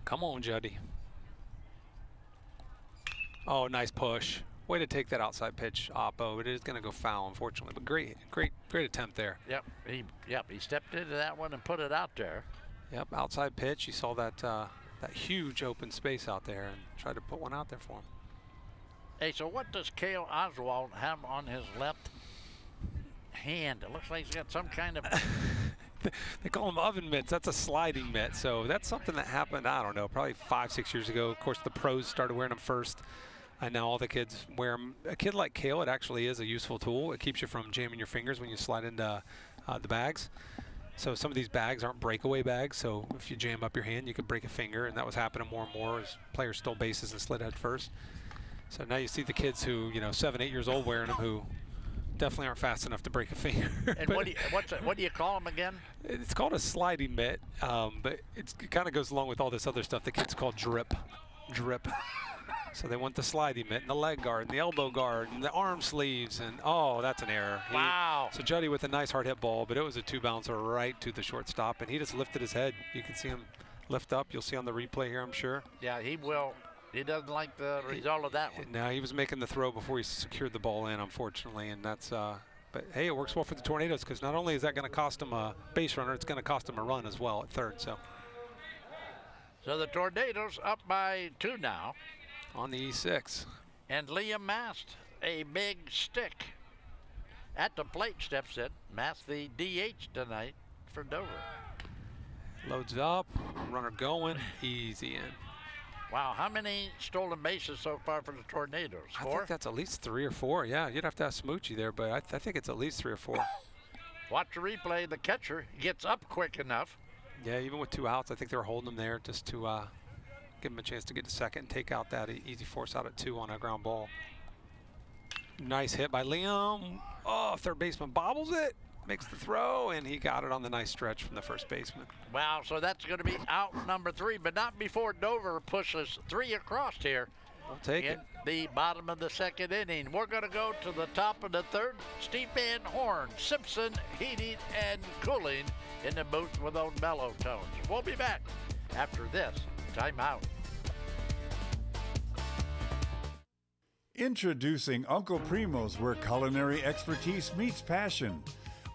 Come on, Juddy. Oh, nice push. Way to take that outside pitch, Oppo. It is going to go foul, unfortunately, but great attempt there. Yep, he stepped into that one and put it out there. Yep, outside pitch. You saw that that huge open space out there and tried to put one out there for him. Hey, so what does Cale Oswald have on his left hand. It looks like he's got some kind of... They call them oven mitts. That's a sliding mitt. So that's something that happened, I don't know, probably 5-6 years ago. Of course, the pros started wearing them first. And now all the kids wear them. A kid like Kale, it actually is a useful tool. It keeps you from jamming your fingers when you slide into the bags. So some of these bags aren't breakaway bags. So if you jam up your hand, you could break a finger. And that was happening more and more as players stole bases and slid head first. So now you see the kids who, 7, 8 years old wearing them who definitely aren't fast enough to break a finger. And what do you call them again? It's called a sliding mitt, but it kind of goes along with all this other stuff the kids call drip. So they want the sliding mitt and the leg guard and the elbow guard and the arm sleeves, and oh, that's an error. Wow. So Juddy with a nice hard hit ball, but it was a 2-bouncer right to the shortstop, and he just lifted his head. You can see him lift up. You'll see on the replay here, I'm sure. Yeah, he will. He doesn't like the result of that one. No, he was making the throw before he secured the ball in, unfortunately, and that's but hey, it works well for the Tornadoes because not only is that going to cost them a base runner, it's going to cost them a run as well at third. So the Tornadoes up by 2 now. On the E6. And Liam Mast, a big stick. At the plate steps in. Mast the DH tonight for Dover. Loads up, runner going, easy in. Wow, how many stolen bases so far for the Tornadoes? 4? I think that's at least 3 or 4. Yeah, you'd have to ask Smoochie there, but I think it's at least 3 or 4. Watch the replay. The catcher gets up quick enough. Yeah, even with 2 outs, I think they were holding him there just to give him a chance to get to second and take out that easy force out at 2 on a ground ball. Nice hit by Liam. Oh, third baseman bobbles it, makes the throw, and he got it on the nice stretch from the first baseman. Wow, so that's going to be out number 3, but not before Dover pushes 3 across here. We'll take it. The bottom of the 2nd inning. We're going to go to the top of the 3rd. Steve Van Horn, Simpson Heating and Cooling in the booth with those mellow tones. We'll be back after this timeout. Introducing Uncle Primo's, where culinary expertise meets passion.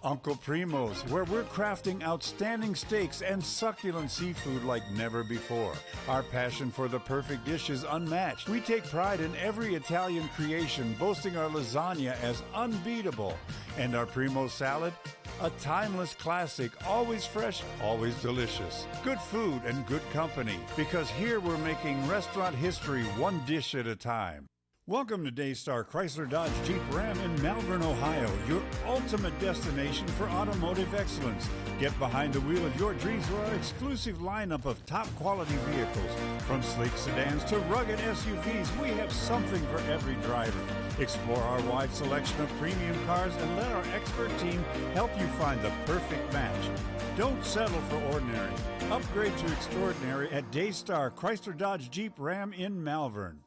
Uncle Primo's, where we're crafting outstanding steaks and succulent seafood like never before. Our passion for the perfect dish is unmatched. We take pride in every Italian creation, boasting our lasagna as unbeatable. And our Primo salad, a timeless classic, always fresh, always delicious. Good food and good company, because here we're making restaurant history one dish at a time. Welcome to Daystar Chrysler Dodge Jeep Ram in Malvern, Ohio, your ultimate destination for automotive excellence. Get behind the wheel of your dreams with our exclusive lineup of top quality vehicles. From sleek sedans to rugged SUVs, we have something for every driver. Explore our wide selection of premium cars and let our expert team help you find the perfect match. Don't settle for ordinary. Upgrade to extraordinary at Daystar Chrysler Dodge Jeep Ram in Malvern.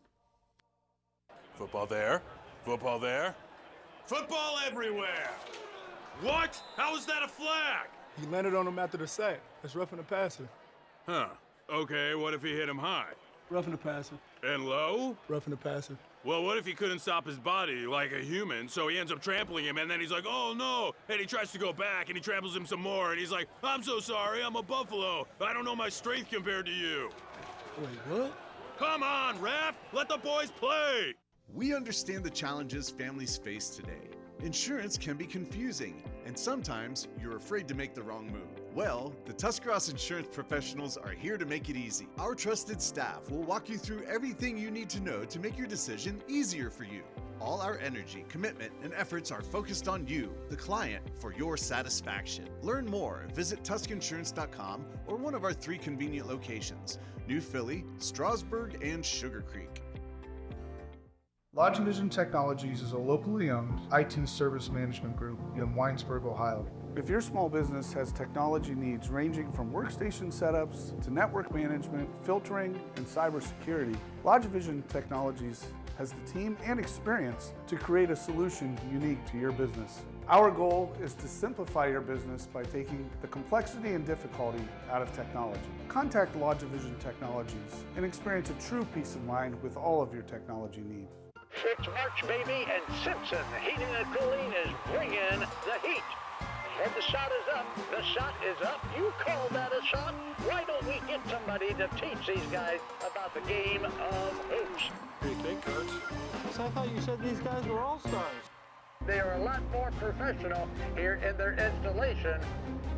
Football there. Football there. Football everywhere! What? How is that a flag? He landed on him after the sack. That's roughing the passer. Huh. Okay, what if he hit him high? Roughing the passer. And low? Roughing the passer. Well, what if he couldn't stop his body like a human, so he ends up trampling him, and then he's like, oh no, and he tries to go back, and he tramples him some more, and he's like, I'm so sorry, I'm a buffalo. I don't know my strength compared to you. Wait, what? Come on, ref! Let the boys play! We understand the challenges families face today. Insurance can be confusing, and sometimes you're afraid to make the wrong move. Well, the Tuscarawas insurance professionals are here to make it easy. Our trusted staff will walk you through everything you need to know to make your decision easier for you. All our energy, commitment, and efforts are focused on you, the client, for your satisfaction. Learn more, visit TuscInsurance.com or one of our 3 convenient locations, New Philly, Strasburg, and Sugar Creek. LodgeVision Technologies is a locally owned IT service management group in Winesburg, Ohio. If your small business has technology needs ranging from workstation setups to network management, filtering, and cybersecurity, LodgeVision Technologies has the team and experience to create a solution unique to your business. Our goal is to simplify your business by taking the complexity and difficulty out of technology. Contact LodgeVision Technologies and experience a true peace of mind with all of your technology needs. It's March, baby, and Simpson Heating and Cooling is bringing the heat. And the shot is up. The shot is up. You call that a shot? Why don't we get somebody to teach these guys about the game of hoops? What do you think, Coach? So I thought you said these guys were all-stars. they are a lot more professional here in their installation.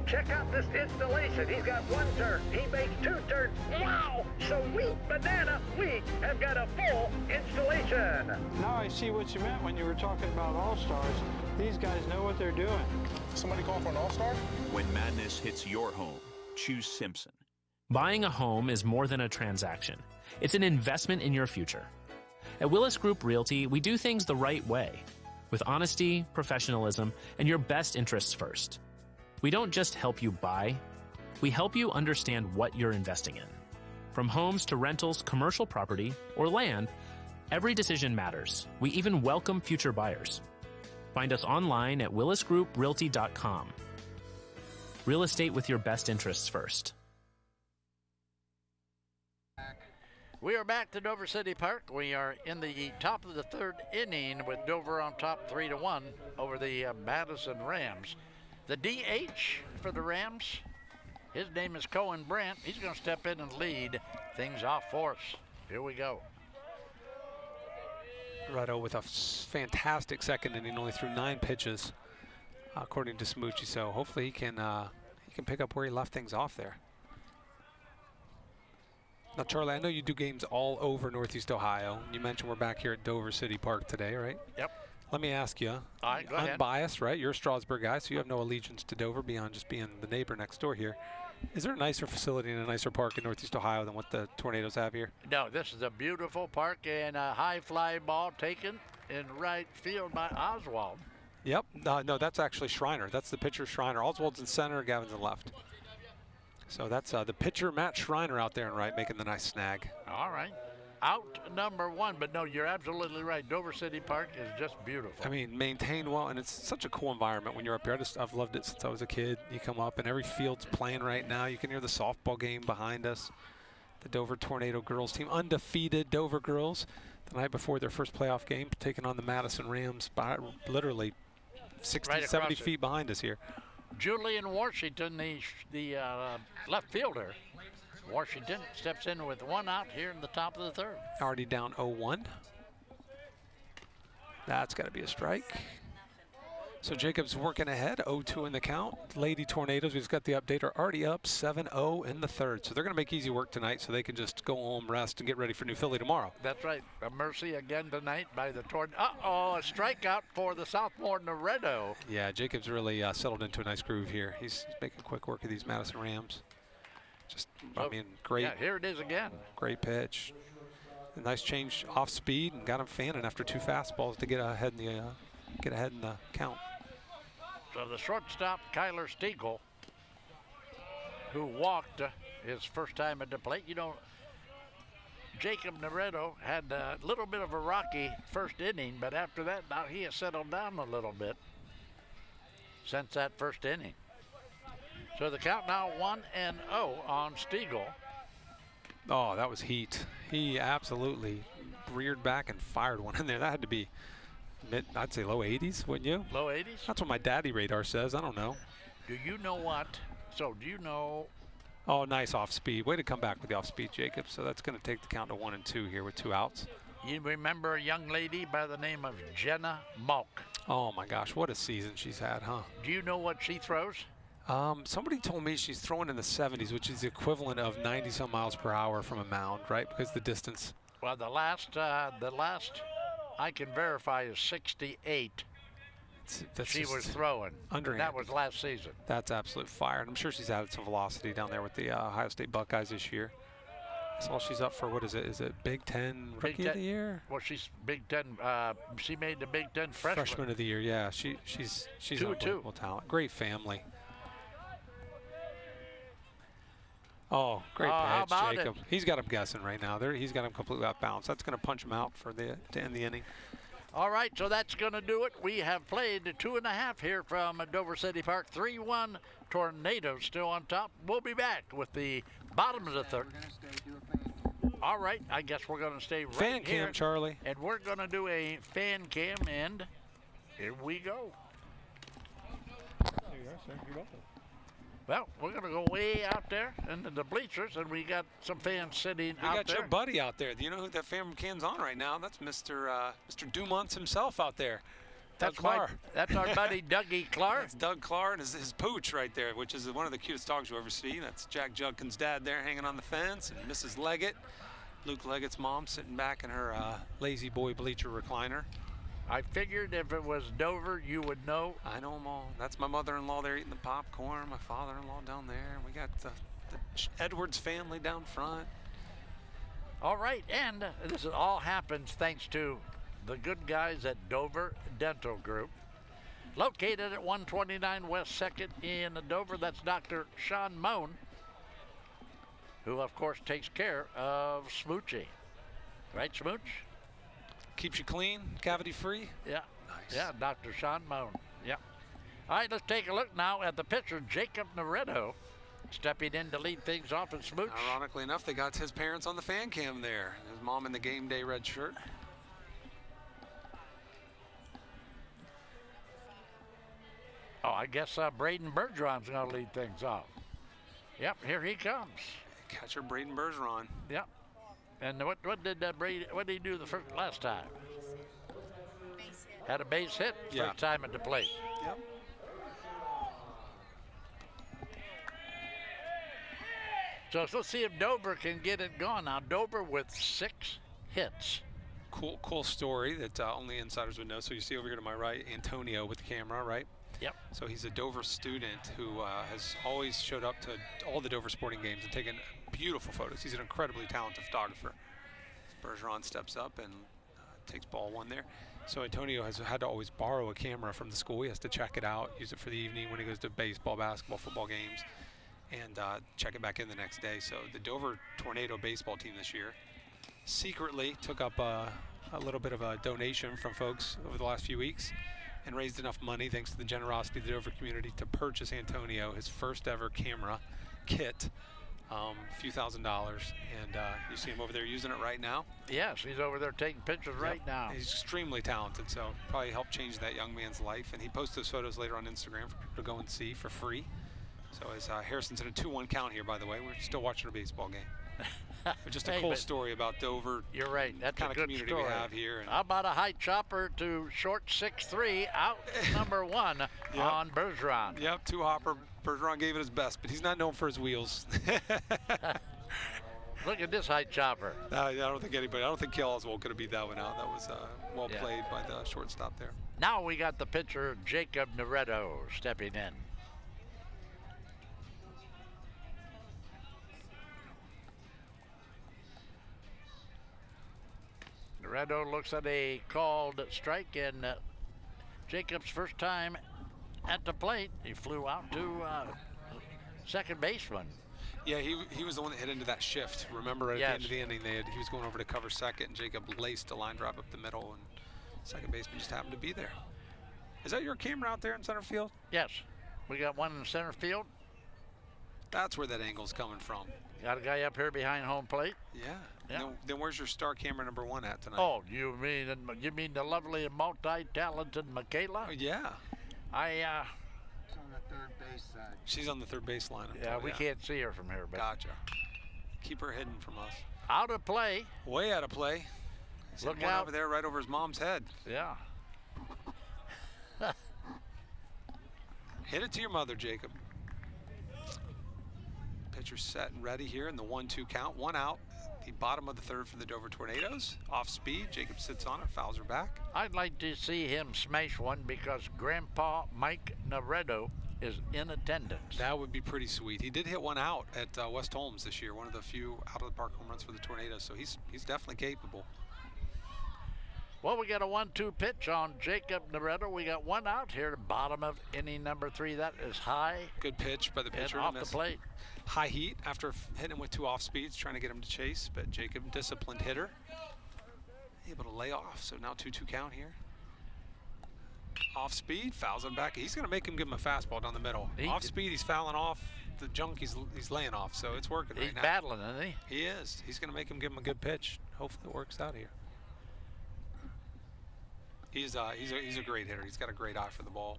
Check out this installation. He's got one turn. He makes 2 turns. Wow! Sweet banana, we have got a full installation. Now I see what you meant when you were talking about all-stars. These guys know what they're doing. Somebody call for an all-star? When madness hits your home, choose Simpson. Buying a home is more than a transaction. It's an investment in your future. At Willis Group Realty, we do things the right way, with honesty, professionalism, and your best interests first. We don't just help you buy, we help you understand what you're investing in. From homes to rentals, commercial property, or land, every decision matters. We even welcome future buyers. Find us online at willisgrouprealty.com. Real estate with your best interests first. We are back to Dover City Park. We are in the top of the 3rd inning with Dover on top 3-1 over the Madison Rams. The DH for the Rams, his name is Cohen Brandt. He's going to step in and lead things off for us. Here we go. Rutto with a fantastic second inning, only threw 9 pitches, according to Smoochie. So hopefully he can pick up where he left things off there. Now, Charlie, I know you do games all over Northeast Ohio. You mentioned we're back here at Dover City Park today, right? Yep. Let me ask you, All right, go ahead. Unbiased, right? You're a Strasburg guy, so you have no allegiance to Dover beyond just being the neighbor next door here. Is there a nicer facility and a nicer park in Northeast Ohio than what the Tornadoes have here? No, this is a beautiful park and a high fly ball taken in right field by Oswald. Yep. No, that's actually Schreiner. That's the pitcher, Schreiner. Oswald's in center, Gavin's in left. So that's the pitcher, Matt Schreiner, out there in right, making the nice snag. All right. Out number 1, but no, you're absolutely right. Dover City Park is just beautiful. I mean, maintained well, and it's such a cool environment when you're up here. I've loved it since I was a kid. You come up, and every field's playing right now. You can hear the softball game behind us. The Dover Tornado girls team, undefeated Dover girls, the night before their first playoff game, taking on the Madison Rams, by literally 60, right 70 feet behind us here. Julian Washington, the left fielder. Washington steps in with 1 out here in the top of the 3rd. Already down 0-1. That's got to be a strike. So Jacobs working ahead, 0-2 in the count. Lady Tornadoes, we just got the update, are already up 7-0 in the 3rd. So they're going to make easy work tonight so they can just go home, rest, and get ready for New Philly tomorrow. That's right. A mercy again tonight by the Tornadoes. Uh-oh, a strikeout for the sophomore Naredo. Yeah, Jacobs really settled into a nice groove here. He's making quick work of these Madison Rams. Just, I mean, great. Yeah, here it is again. Great pitch. A nice change off speed and got him fanning after 2 fastballs to get ahead in the count. So the shortstop, Kyler Stiegel, who walked his first time at the plate. You know, Jacob Naredo had a little bit of a rocky first inning, but after that, now he has settled down a little bit since that first inning. So the count now 1-0 on Stiegel. Oh, that was heat. He absolutely reared back and fired one in there. That had to be I'd say low 80s, wouldn't you? Low 80s? That's what my daddy radar says. I don't know. Do you know what? So do you know? Oh, nice off speed. Way to come back with the off speed, Jacob. So that's going to take the count to 1-2 here with 2 outs. You remember a young lady by the name of Jenna Malk? Oh my gosh, what a season she's had, huh? Do you know what she throws? Somebody told me she's throwing in the 70s, which is the equivalent of 90-some miles per hour from a mound, right? Because the distance. Well, the last I can verify is 68. She was throwing. That was last season. That's absolute fire. And I'm sure she's added some velocity down there with the Ohio State Buckeyes this year. I saw she's up for, what is it? Is it Big Ten Rookie of the Year? Well, she's Big Ten. She made the Big Ten Freshman of the Year, yeah. She's unbelievable talent. Great family. Oh, great pitch, Jacob. He's got him guessing right now. He's got him completely off balance. That's going to punch him out for to end the inning. All right, so that's going to do it. We have played 2.5 here from Dover City Park. 3-1 Tornadoes still on top. We'll be back with the bottom of the 3rd. All right, I guess we're going to stay right fan here. Cam, Charlie. And we're going to do a fan cam, and here we go. There you are, sir. You're welcome. Well, we're going to go way out there into the bleachers, and we got some fans sitting out there. We got your buddy out there. Do you know who that fan cam's on right now? That's Mr. Dumont himself out there. Doug Clark. That's our buddy Dougie Clark. That's Doug Clark and his pooch right there, which is one of the cutest dogs you ever see. That's Jack Judkins' dad there hanging on the fence, and Mrs. Leggett, Luke Leggett's mom, sitting back in her lazy boy bleacher recliner. I figured if it was Dover, you would know. I know them all. That's my mother-in-law there eating the popcorn, my father-in-law down there. We got the Edwards family down front. All right, and this all happens thanks to the good guys at Dover Dental Group. Located at 129 West 2nd in Dover, that's Dr. Sean Moan, who of course takes care of Smoochie. Right, Smooch? Keeps you clean, cavity free. Yeah. Nice. Yeah, Dr. Sean Moan. Yeah. All right, let's take a look now at the pitcher, Jacob Naretto, stepping in to lead things off and Smooch. Ironically enough, they got his parents on the fan cam there. His mom in the game day red shirt. Oh, I guess Braden Bergeron's going to lead things off. Yep, here he comes. Catcher Braden Bergeron. Yep. And what did he do last time? Base hit. Had a base hit first time at the plate. Yep. So let's see if Dover can get it going. Now Dover with 6 hits. Cool story that only insiders would know. So you see over here to my right, Antonio with the camera, right? Yep. So he's a Dover student who has always showed up to all the Dover sporting games and taken beautiful photos. He's an incredibly talented photographer. Bergeron steps up and takes ball 1 there. So Antonio has had to always borrow a camera from the school. He has to check it out, use it for the evening when he goes to baseball, basketball, football games, and check it back in the next day. So the Dover Tornado baseball team this year secretly took up a little bit of a donation from folks over the last few weeks and raised enough money, thanks to the generosity of the Dover community, to purchase Antonio his first ever camera kit, a few $1,000, and you see him over there using it right now. Yes, he's over there taking pictures right now. He's extremely talented, so probably helped change that young man's life, and he posts those photos later on Instagram for people to go and see for free. So as Harrison's in a 2-1 count here, by the way, we're still watching a baseball game. But just a cool story about Dover. You're right. That's kind a of good community story. we have here. How about a high chopper to short 6-3 out number 1 on Bergeron? Yep, 2-hopper. Bergeron gave it his best, but he's not known for his wheels. Look at this high chopper. I don't think Kel Oswald could have beat that one out. That was well played by the shortstop there. Now we got the pitcher, Jacob Naretto, stepping in. Naretto looks at a called strike, and Jacob's first time at the plate. He flew out to second baseman. Yeah, he was the one that hit into that shift. Remember, at the end of the inning, he was going over to cover second, and Jacob laced a line drive up the middle, and second baseman just happened to be there. Is that your camera out there in center field? Yes. We got one in center field. That's where that angle's coming from. Got a guy up here behind home plate. Yeah. Then where's your star camera number 1 at tonight? Oh, you mean the lovely and multi-talented Michaela? Yeah. She's on the third base side. She's on the third base line. Yeah, we can't see her from here. But gotcha. Keep her hidden from us. Out of play. Way out of play. Look out out over there, right over his mom's head. Yeah. Hit it to your mother, Jacob. Pitcher set and ready here in the 1-2 count. 1 out. The bottom of the 3rd for the Dover Tornadoes. Off speed. Jacob sits on it. Fouls her back. I'd like to see him smash one because Grandpa Mike Naretto is in attendance. That would be pretty sweet. He did hit 1 out at West Holmes this year. One of the few out of the park home runs for the Tornadoes. So he's definitely capable. Well, we got a 1-2 pitch on Jacob Naretto. We got 1 out here, bottom of inning number 3. That is high. Good pitch by the pitcher. And off the plate. High heat after hitting him with 2 off speeds, trying to get him to chase. But Jacob, disciplined hitter, able to lay off. So now 2-2 count here. Off speed, fouls him back. He's going to make him give him a fastball down the middle. Off speed, he's fouling off the junk he's laying off. So it's working right now. He's battling, isn't he? He is. He's going to make him give him a good pitch. Hopefully it works out here. He's a great hitter. He's got a great eye for the ball.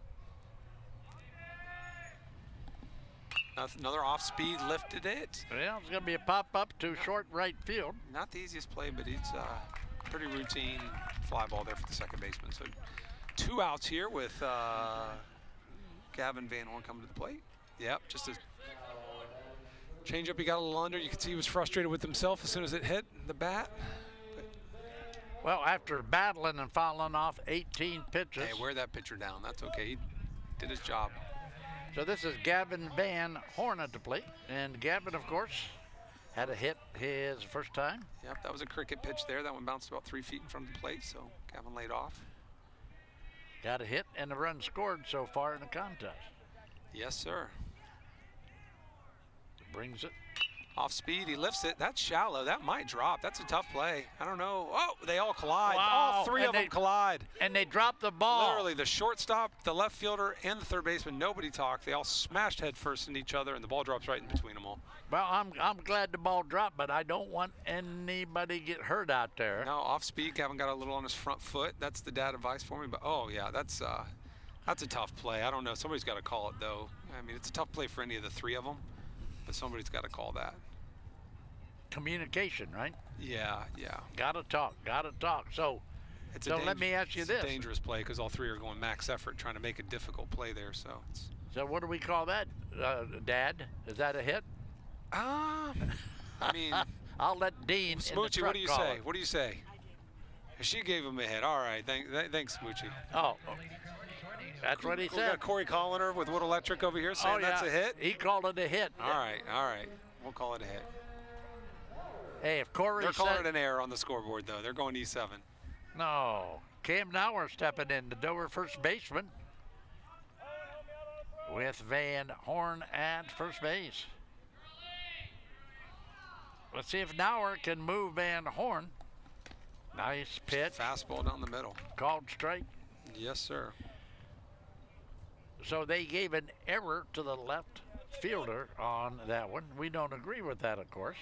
Another off speed, lifted it. Well, it's going to be a pop up to short right field. Not the easiest play, but it's pretty routine fly ball there for the second baseman. So 2 outs here with Gavin Van Horn coming to the plate. Yep, just a changeup. He got a little under. You could see he was frustrated with himself as soon as it hit the bat. Well, after battling and fouling off 18 pitches. Hey, wear that pitcher down. That's okay. He did his job. So this is Gavin Van Horn at the plate. And Gavin, of course, had a hit his first time. Yep, that was a cricket pitch there. That one bounced about 3 feet in front of the plate, so Gavin laid off. Got a hit and a run scored so far in the contest. Yes, sir. Brings it. Off speed, he lifts it. That's shallow. That might drop. That's a tough play. I don't know. Oh, they all collide. Wow. All three of them collide. And they dropped the ball. Literally, the shortstop, the left fielder, and the third baseman, nobody talked. They all smashed headfirst into each other, and the ball drops right in between them all. Well, I'm glad the ball dropped, but I don't want anybody get hurt out there. No, off speed, Gavin got a little on his front foot. That's the dad advice for me. But, oh, yeah, that's a tough play. I don't know. Somebody's got to call it, though. I mean, it's a tough play for any of the three of them, but somebody's got to call that. Communication, right? Yeah, yeah. Gotta talk. So let me ask you this. It's a dangerous play because all three are going max effort trying to make a difficult play there. So what do we call that, Dad? Is that a hit? I mean, I'll let Dean. Smoochie, what do you say? What do you say? She gave him a hit. All right, thanks, Smoochie. Oh, that's what he said. We got Corey Colliner with Wood Electric over here saying that's a hit. He called it a hit. All right. We'll call it a hit. Hey, if Corey They're calling it an error on the scoreboard, though. They're going E7. No. Cam Nauer stepping in, the Dover first baseman, with Van Horn at first base. Let's see if Nauer can move Van Horn. Nice pitch. Fastball down the middle. Called strike. Yes, sir. So they gave an error to the left fielder on that one. We don't agree with that, of course.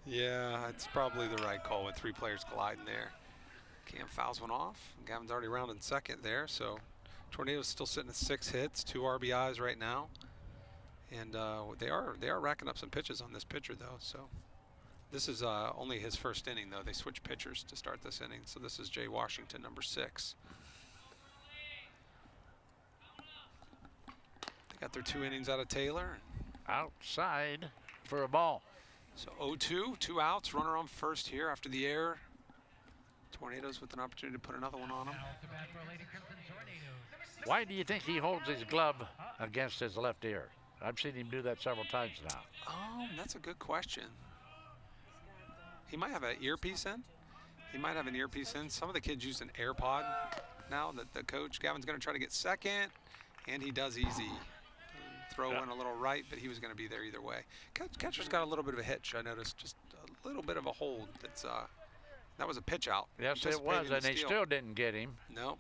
Yeah, it's probably the right call with three players colliding there. Cam fouls one off. Gavin's already rounded second there, so Tornado's still sitting at 6 hits, 2 RBIs right now. And they are racking up some pitches on this pitcher, though. So this is only his first inning, though. They switched pitchers to start this inning. So this is Jay Washington, number 6. They got their 2 innings out of Taylor. Outside for a ball. So 0-2, 2 outs, runner on first here after the error. Tornadoes with an opportunity to put another one on him. Why do you think he holds his glove against his left ear? I've seen him do that several times now. Oh, that's a good question. He might have an earpiece in. Some of the kids use an AirPod now that the coach, Gavin's going to try to get second, and he does easy. Throw in a little right, but he was going to be there either way. Catcher's got a little bit of a hitch, I noticed. Just a little bit of a hold. That was a pitch out. Yes, it was, and they still didn't get him. No.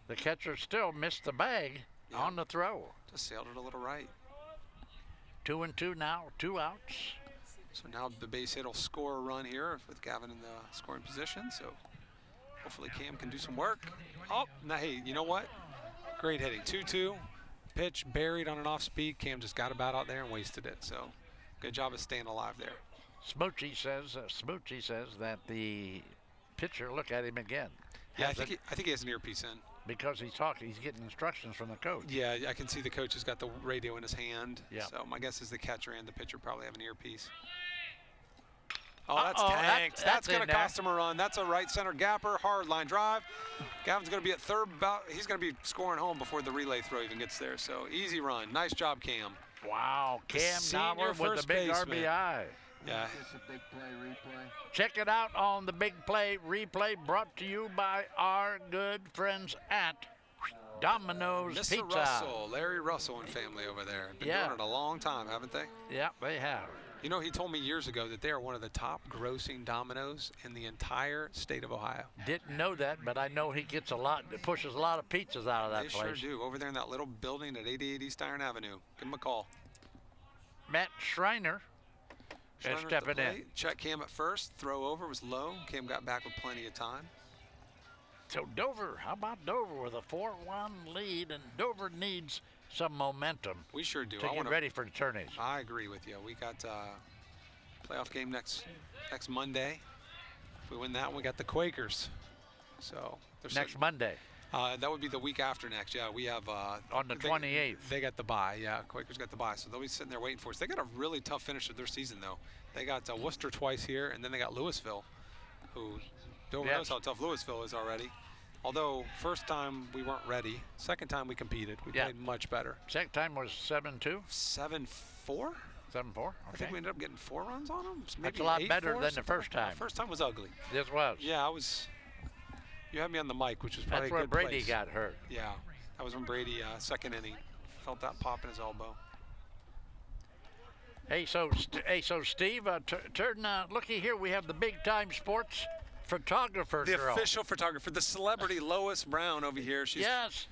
The catcher still missed the bag on the throw. Just sailed it a little right. 2-2 now, 2 outs. So now the base hit will score a run here with Gavin in the scoring position. So hopefully Cam can do some work. Oh, now hey, you know what? Great hitting. 2-2. Pitch buried on an off speed. Cam just got a bat out there and wasted it. So good job of staying alive there. Smoochie says that the pitcher look at him again. Yeah, I think he has an earpiece in. Because he's getting instructions from the coach. Yeah, I can see the coach has got the radio in his hand. Yeah. So my guess is the catcher and the pitcher probably have an earpiece. Oh, that's tanked. That's going to cost him a run. That's a right center gapper, hard line drive. Gavin's going to be at third. He's going to be scoring home before the relay throw even gets there. So easy run. Nice job, Cam. Wow, Cam Nauer with the big RBI. Yeah. Big play replay. Check it out on the Big Play Replay, brought to you by our good friends at Domino's Mr. Pizza. Russell, Larry Russell and family over there. Been doing it a long time, haven't they? Yeah, they have. You know, he told me years ago that they are one of the top grossing Domino's in the entire state of Ohio. Didn't know that, but I know he gets pushes a lot of pizzas out of that place. They sure do. Over there in that little building at 88 East Iron Avenue. Give him a call. Matt Schreiner is stepping in. Check Cam at first. Throw over was low. Cam got back with plenty of time. So Dover, how about Dover with a 4-1 lead? And Dover needs some momentum. We sure do. To get ready for the tourneys. I agree with you. We got playoff game next Monday. If we win that one, we got the Quakers. So next Monday. That would be the week after next. Yeah, we have on the 28th. They got the bye. Yeah, Quakers got the bye, so they'll be sitting there waiting for us. They got a really tough finish of their season, though. They got Worcester twice here, and then they got Louisville, who Dover knows how tough Louisville is already. Although first time we weren't ready, second time we competed. We played much better. Second time was 7-2. 7-4. 7-4. Okay. I think we ended up getting 4 runs on them. Maybe That's a lot 8-4, better than the first time. First time was ugly. This was. Yeah, you had me on the mic, which was probably That's where a good Brady place. got hurt. Yeah, that was when Brady, second inning, felt that pop in his elbow. Hey, so Steve, looky here. We have the big time sports photographer The girl. official photographer, the celebrity Lois Brown over here. She is.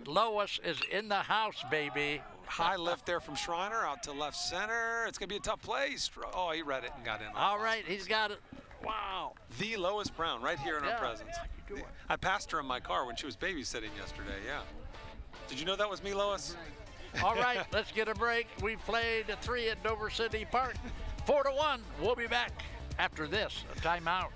Lois is in the house, baby. High lift there from Schreiner out to left center. It's gonna be a tough place. Oh, he read it and got in. All right, he's got it. Wow. The Lois Brown right here in our presence. I passed her in my car when she was babysitting yesterday. Yeah. Did you know that was me, Lois? All right, let's get a break. We played 3 at Dover City Park, 4-1. We'll be back after this. A timeout.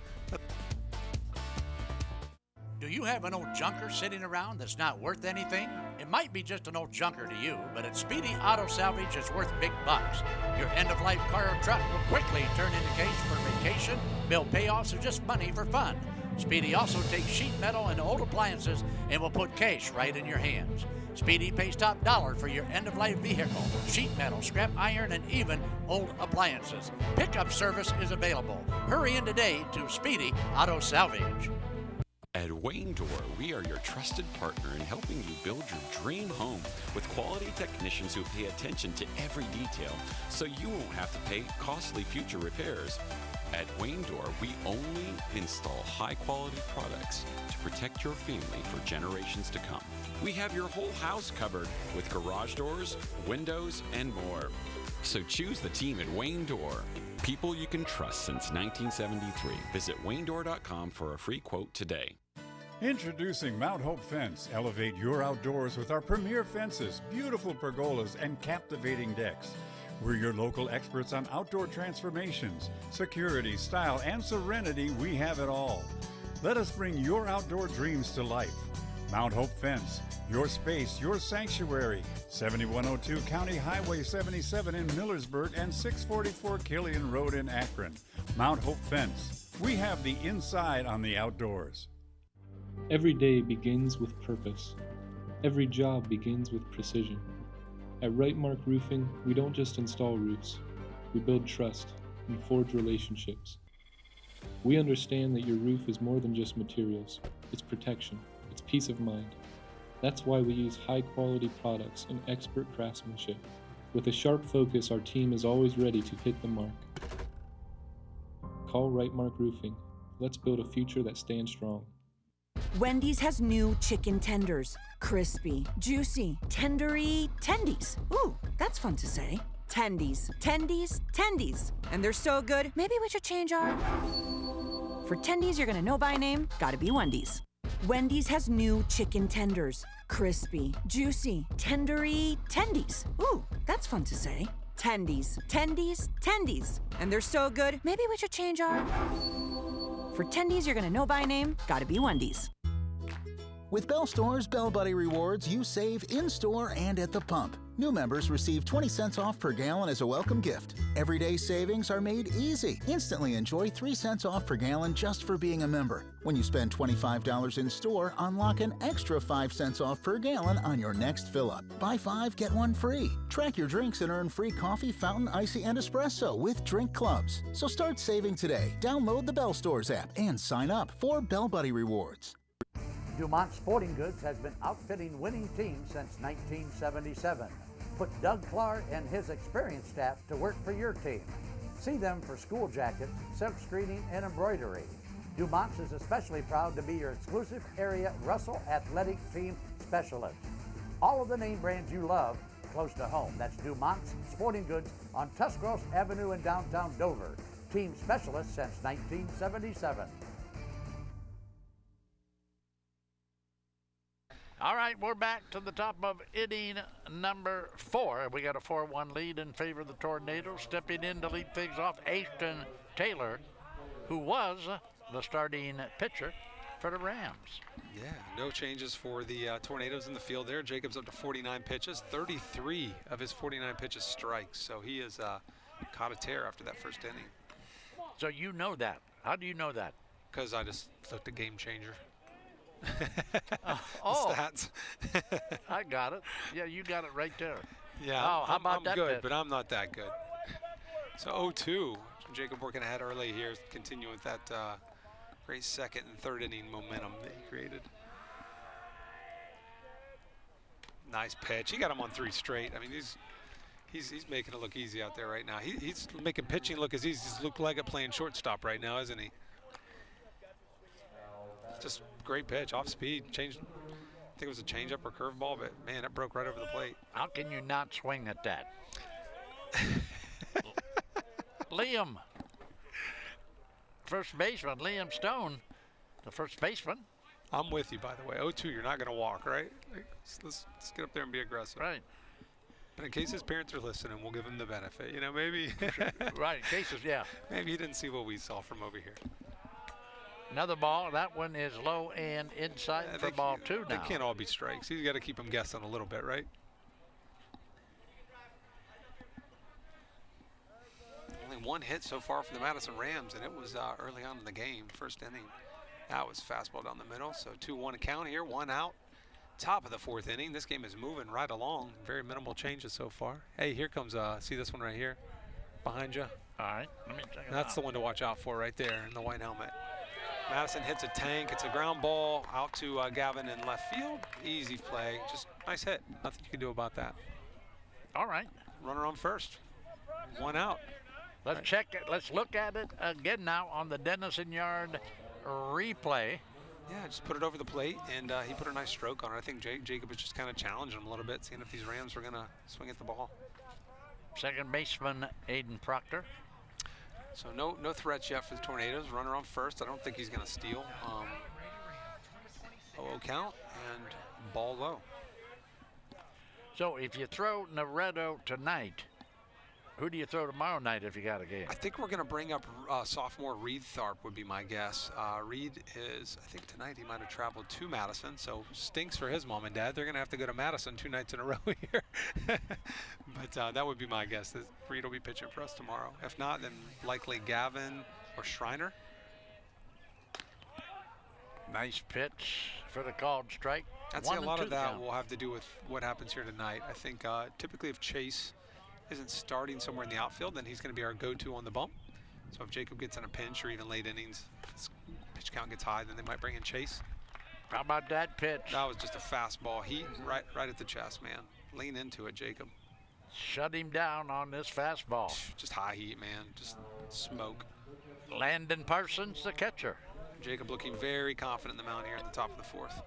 Do you have an old junker sitting around that's not worth anything? It might be just an old junker to you, but at Speedy Auto Salvage, it's worth big bucks. Your end-of-life car or truck will quickly turn into cash for vacation, bill payoffs, or just money for fun. Speedy also takes sheet metal and old appliances and will put cash right in your hands. Speedy pays top dollar for your end-of-life vehicle, sheet metal, scrap iron, and even old appliances. Pickup service is available. Hurry in today to Speedy Auto Salvage. At Wayne Door, we are your trusted partner in helping you build your dream home with quality technicians who pay attention to every detail so you won't have to pay costly future repairs. At Wayne Door, we only install high-quality products to protect your family for generations to come. We have your whole house covered with garage doors, windows, and more. So choose the team at Wayne Door. People you can trust since 1973. Visit waynedoor.com for a free quote today. Introducing Mount Hope Fence. Elevate your outdoors with our premier fences, beautiful pergolas, and captivating decks. We're your local experts on outdoor transformations, security, style, and serenity. We have it all. Let us bring your outdoor dreams to life. Mount Hope Fence, your space, your sanctuary. 7102 County Highway 77 in Millersburg and 644 Killian Road in Akron. Mount Hope Fence. We have the inside on the outdoors. Every day begins with purpose. Every job begins with precision. At Rightmark Roofing, we don't just install roofs. We build trust and forge relationships. We understand that your roof is more than just materials. It's protection. It's peace of mind. That's why we use high-quality products and expert craftsmanship. With a sharp focus, our team is always ready to hit the mark. Call Rightmark Roofing. Let's build a future that stands strong. Wendy's has new chicken tenders. Crispy, juicy, tendery tendies. Ooh, that's fun to say. Tendies, tendies, tendies. And they're so good, maybe we should change our... For tendies you're gonna know by name, gotta be Wendy's. Wendy's has new chicken tenders. Crispy, juicy, tendery tendies. Ooh, that's fun to say. Tendies, tendies, tendies. And they're so good, maybe we should change our... For tendies you're gonna know by name, gotta be Wendy's. With Bell Store's Bell Buddy Rewards, you save in-store and at the pump. New members receive 20 cents off per gallon as a welcome gift. Everyday savings are made easy. Instantly enjoy 3 cents off per gallon just for being a member. When you spend $25 in store, unlock an extra 5 cents off per gallon on your next fill-up. Buy 5, get 1 free. Track your drinks and earn free coffee, fountain, icy, and espresso with drink clubs. So start saving today. Download the Bell Stores app and sign up for Bell Buddy Rewards. Dumont Sporting Goods has been outfitting winning teams since 1977. Put Doug Clark and his experienced staff to work for your team. See them for school jackets, silk screening, and embroidery. Dumont's is especially proud to be your exclusive area Russell Athletic Team Specialist. All of the name brands you love close to home. That's Dumont's Sporting Goods on Tuscarawas Avenue in downtown Dover. Team Specialist since 1977. All right, we're back to the top of inning number 4. We got a 4-1 lead in favor of the Tornadoes. Stepping in to lead things off, Ashton Taylor, who was the starting pitcher for the Rams. Yeah, no changes for the Tornadoes in the field there. Jacobs up to 49 pitches, 33 of his 49 pitches strikes. So he has caught a tear after that first inning. So you know that. How do you know that? Because I just looked at Game Changer. Stats. I got it. Yeah, you got it right there. Yeah, how about I'm that good, bit? but I'm not that good. So 0-2. Jacob working ahead early here, continuing with that great second and third inning momentum that he created. Nice pitch. He got him on 3 straight. I mean, he's making it look easy out there right now. He's making pitching look as easy as Luke Leggett playing shortstop right now, isn't he? Just great pitch, off speed. Changed. I think it was a changeup or curveball, but man, it broke right over the plate. How can you not swing at that? Liam, first baseman, Liam Stone, the first baseman. I'm with you, by the way. 0-2, you're not going to walk, right? Like, let's get up there and be aggressive. Right. But in case his parents are listening, we'll give him the benefit. You know, maybe. Right, in cases, yeah. Maybe he didn't see what we saw from over here. Another ball. That one is low and inside for ball 2 now. They can't all be strikes. He's got to keep them guessing a little bit, right? Only 1 hit so far for the Madison Rams, and it was early on in the game, first inning. That was fastball down the middle. So 2-1 account here, 1 out. Top of the 4th inning. This game is moving right along. Very minimal changes so far. Hey, here comes, see this one right here behind you? All right, let me check it out. That's the one to watch out for right there in the white helmet. Madison hits a tank. It's a ground ball out to Gavin in left field. Easy play. Just nice hit. Nothing you can do about that. All right. Runner on first. 1 out. Let's check it. Let's look at it again now on the Dennison Yard replay. Yeah, just put it over the plate, and he put a nice stroke on it. I think Jacob was just kind of challenging him a little bit, seeing if these Rams were going to swing at the ball. Second baseman, Aiden Proctor. So no threats yet for the Tornadoes. Runner on first. I don't think he's going to steal. 0-0 count and ball low. So if you throw Naretto tonight, who do you throw tomorrow night if you got a game? I think we're going to bring up sophomore Reed Tharp would be my guess. Reed is, I think tonight he might have traveled to Madison, so stinks for his mom and dad. They're going to have to go to Madison 2 nights in a row here. But that would be my guess, that Reed will be pitching for us tomorrow. If not, then likely Gavin or Schreiner. Nice pitch for the called strike. I'd say a lot of that will have to do with what happens here tonight. I think typically if Chase isn't starting somewhere in the outfield, then he's going to be our go-to on the bump. So if Jacob gets in a pinch or even late innings, his pitch count gets high, then they might bring in Chase. How about that pitch? That was just a fastball. Heat right at the chest, man. Lean into it, Jacob. Shut him down on this fastball. Just high heat, man. Just smoke. Landon Parsons, the catcher. Jacob looking very confident in the mound here in the top of the 4th.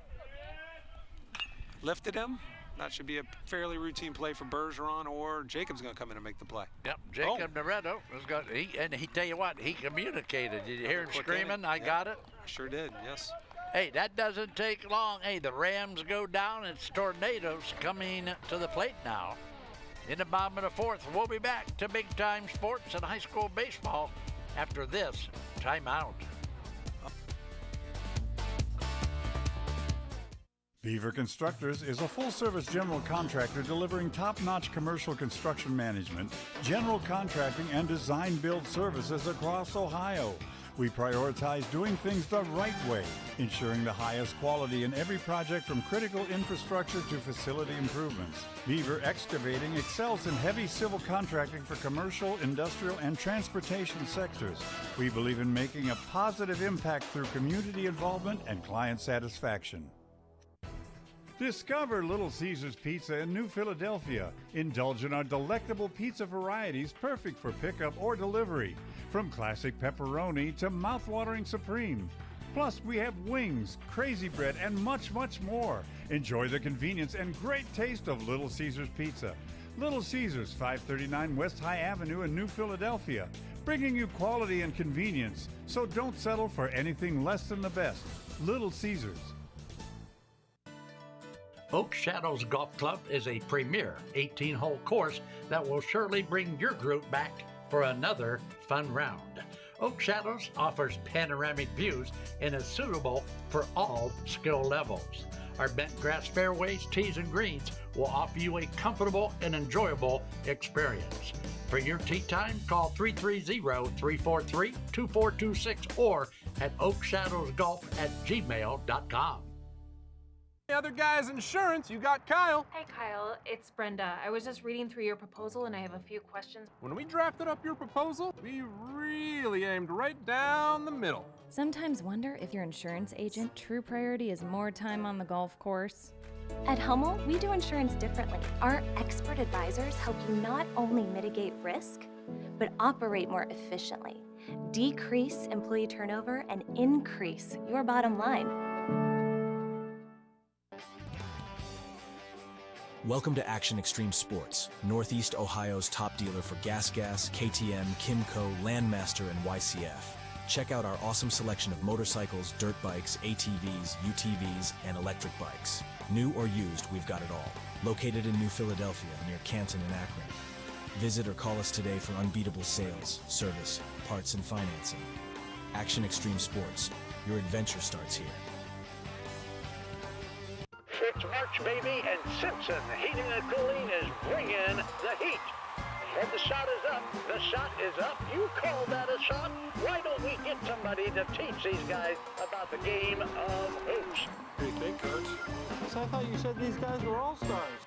Lifted him. That should be a fairly routine play for Bergeron, or Jacob's going to come in and make the play. Yep, Jacob Naretto was going. And he tell you what, he communicated. Did you hear him screaming? I got it. Sure did. Yes. Hey, that doesn't take long. Hey, the Rams go down. It's Tornadoes coming to the plate now. In the bottom of the 4th, we'll be back to Big Time Sports and high school baseball after this timeout. Beaver Constructors is a full-service general contractor delivering top-notch commercial construction management, general contracting, and design-build services across Ohio. We prioritize doing things the right way, ensuring the highest quality in every project from critical infrastructure to facility improvements. Beaver Excavating excels in heavy civil contracting for commercial, industrial, and transportation sectors. We believe in making a positive impact through community involvement and client satisfaction. Discover Little Caesars Pizza in New Philadelphia. Indulge in our delectable pizza varieties perfect for pickup or delivery, from classic pepperoni to mouth-watering supreme. Plus, we have wings, crazy bread, and much, much more. Enjoy the convenience and great taste of Little Caesars Pizza. Little Caesars, 539 West High Avenue in New Philadelphia, bringing you quality and convenience. So don't settle for anything less than the best. Little Caesars. Oak Shadows Golf Club is a premier 18-hole course that will surely bring your group back for another fun round. Oak Shadows offers panoramic views and is suitable for all skill levels. Our bent grass fairways, tees, and greens will offer you a comfortable and enjoyable experience. For your tee time, call 330-343-2426 or at oakshadowsgolf@gmail.com. The other guy's insurance, you got Kyle. Hey Kyle, it's Brenda. I was just reading through your proposal and I have a few questions. When we drafted up your proposal, we really aimed right down the middle. Sometimes wonder if your insurance agent true priority is more time on the golf course. At Hummel, we do insurance differently. Our expert advisors help you not only mitigate risk, but operate more efficiently, decrease employee turnover, and increase your bottom line. Welcome to Action Extreme Sports, Northeast Ohio's top dealer for Gas, KTM, Kimco, Landmaster, and YCF. Check out our awesome selection of motorcycles, dirt bikes, ATVs, UTVs, and electric bikes. New or used, we've got it all. Located in New Philadelphia, near Canton and Akron. Visit or call us today for unbeatable sales, service, parts, and financing. Action Extreme Sports, your adventure starts here. It's March, baby, and Simpson Heating and Cooling is bringing the heat. And the shot is up. The shot is up. You call that a shot? Why don't we get somebody to teach these guys about the game of hoops? What do you think, Coach? So I thought you said these guys were all-stars.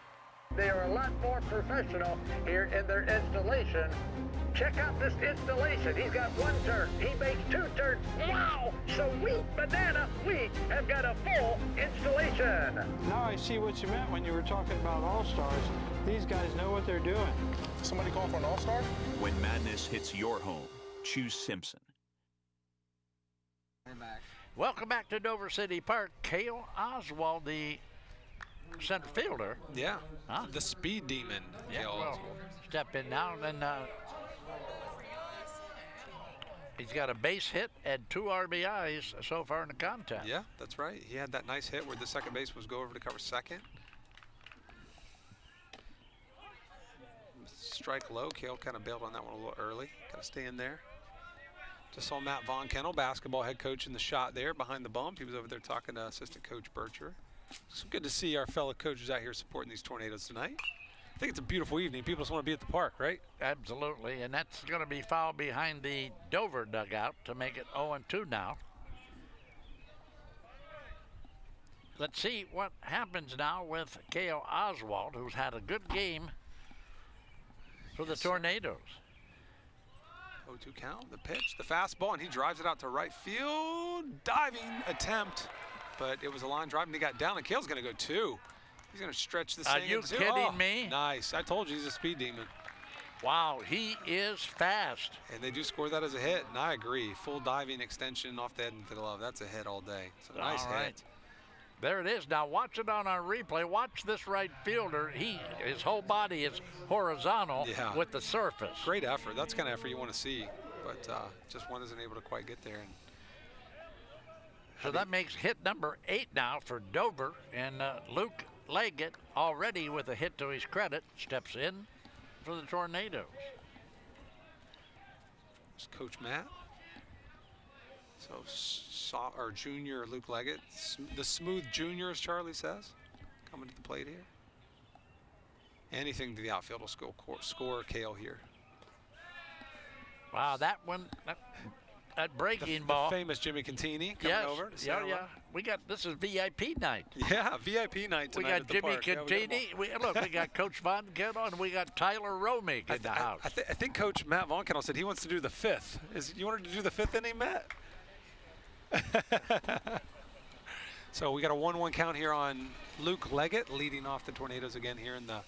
They are a lot more professional here in their installation. Check out this installation. He's got one turn. He makes two turns. Wow! Sweet banana. We have got a full installation. Now I see what you meant when you were talking about all-stars. These guys know what they're doing. Somebody call for an all-star? When madness hits your home, choose Simpson. Welcome back to Dover City Park. Cale Oswald, the center fielder. Yeah, the speed demon. Yeah, well, step in now, and then he's got a base hit and 2 RBIs so far in the contest. Yeah, that's right. He had that nice hit where the second base was go over to cover second. Strike low. Cale kind of bailed on that one a little early. Got to stay in there. Just saw Matt Von Kennel, basketball head coach, in the shot there behind the bump. He was over there talking to assistant coach Bircher. So good to see our fellow coaches out here supporting these Tornadoes tonight. I think it's a beautiful evening. People just want to be at the park, right? Absolutely, and that's going to be fouled behind the Dover dugout to make it 0-2 now. Let's see what happens now with Cale Oswald, who's had a good game for the Tornadoes. 0-2 count, the pitch, the fastball, and he drives it out to right field. Diving attempt, but it was a line drive, and he got down, and Cale's going to go 2. He's going to stretch this thing. Are you kidding me? Nice. I told you he's a speed demon. Wow, he is fast. And they do score that as a hit, and I agree. Full diving extension off the head into the glove. That's a hit all day. It's a nice hit. There it is. Now watch it on our replay. Watch this right fielder. His whole body is horizontal with the surface. Great effort. That's the kind of effort you want to see, but just one isn't able to quite get there. And so that makes hit number 8 now for Dover, and Luke Leggett, already with a hit to his credit, steps in for the Tornadoes. It's Coach Matt. So, our junior Luke Leggett, the smooth junior, as Charlie says, coming to the plate here. Anything to the outfield will score Cale here. Wow, that one, that breaking ball. The famous Jimmy Contini coming over. Yeah. This is VIP night. Yeah, VIP night tonight. We got Jimmy Contini. We got Coach Von Kennel, and we got Tyler Romig in the house. I think Coach Matt Von Kennel said he wants to do the 5th. You wanted to do the 5th inning, Matt? So we got a 1-1 count here on Luke Leggett, leading off the Tornadoes again here in the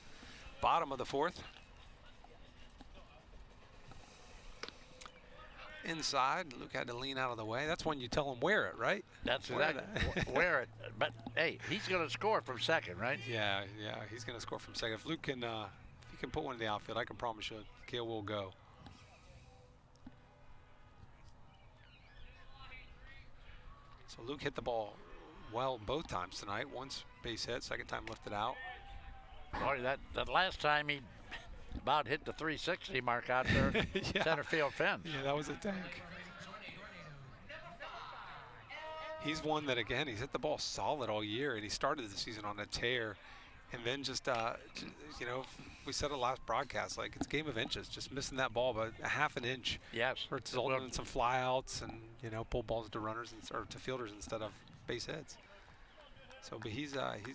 bottom of the 4th. Inside, Luke had to lean out of the way. That's when you tell him wear it, right? That's exactly, wear it. But hey, he's going to score from second, right? Yeah, he's going to score from second. If Luke can, if he can put one in the outfield, I can promise you, Cale will go. So Luke hit the ball well both times tonight. Once base hit, second time lifted out. Boy, that last time he about hit the 360 mark out there, center field fence. Yeah, that was a tank. He's one that, again, he's hit the ball solid all year, and he started the season on a tear. And then just, you know, we said it last broadcast, like it's a game of inches, just missing that ball by a half an inch. Yes. Resulting in some flyouts and, you know, pull balls to runners or to fielders instead of base hits. So, but he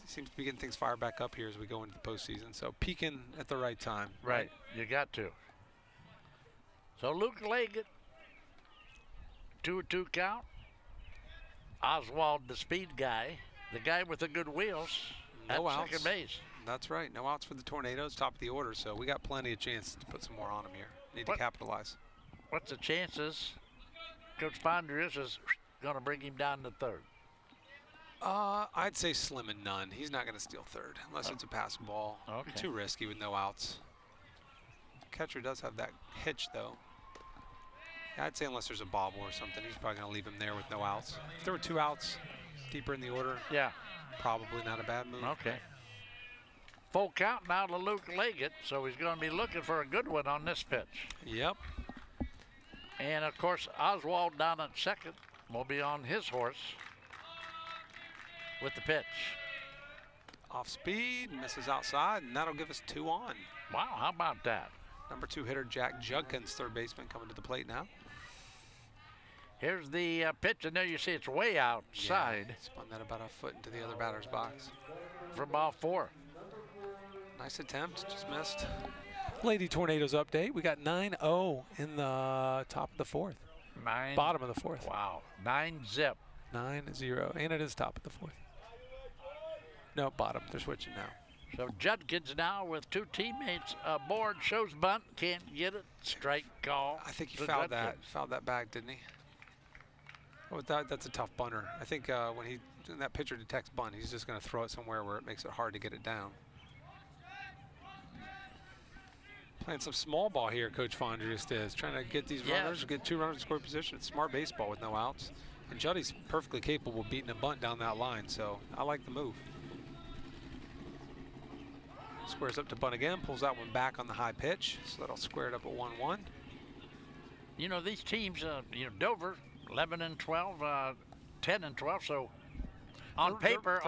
seems to be getting things fired back up here as we go into the postseason. So peaking at the right time. Right. You got to. So Luke Leggett, 2-2 count. Oswald, the speed guy, the guy with the good wheels. No at outs. second base. That's right. No outs for the Tornadoes, top of the order. So we got plenty of chance to put some more on them here. Need to capitalize. What's the chances Coach Pondrius is going to bring him down to third? I'd say slim and none. He's not going to steal third unless it's a pass ball. Okay. Too risky with no outs. Catcher does have that hitch, though. Yeah, I'd say unless there's a bobble or something, he's probably going to leave him there with no outs. If there were 2 outs deeper in the order, yeah, probably not a bad move. Okay. Full count now to Luke Leggett, so he's going to be looking for a good one on this pitch. Yep. And, of course, Oswald down at second will be on his horse with the pitch. Off speed, misses outside, and that'll give us 2 on. Wow, how about that? Number 2 hitter Jack Judkins, third baseman, coming to the plate now. Here's the pitch, and there you see it's way outside. Yeah, spun that about a foot into the other batter's box. For ball 4. Nice attempt, just missed. Lady Tornadoes update. We got 9-0 in the top of the 4th. Bottom of the 4th. Wow, 9-zip. 9-0, and it is top of the 4th. No, bottom. They're switching now. So Judkins now with 2 teammates aboard. Shows bunt, can't get it. Strike call. I think he fouled that bag, didn't he? Oh, that's a tough bunter. I think when that pitcher detects bunt, he's just going to throw it somewhere where it makes it hard to get it down. Playing some small ball here, Coach Fondriest is trying to get these runners, get 2 runners in scoring position. It's smart baseball with no outs. And Juddy's perfectly capable of beating a bunt down that line, so I like the move. Squares up to bunt again, pulls that one back on the high pitch, so that'll square it up at 1-1. You know, these teams, Dover, 11-12, 10-12, so on paper,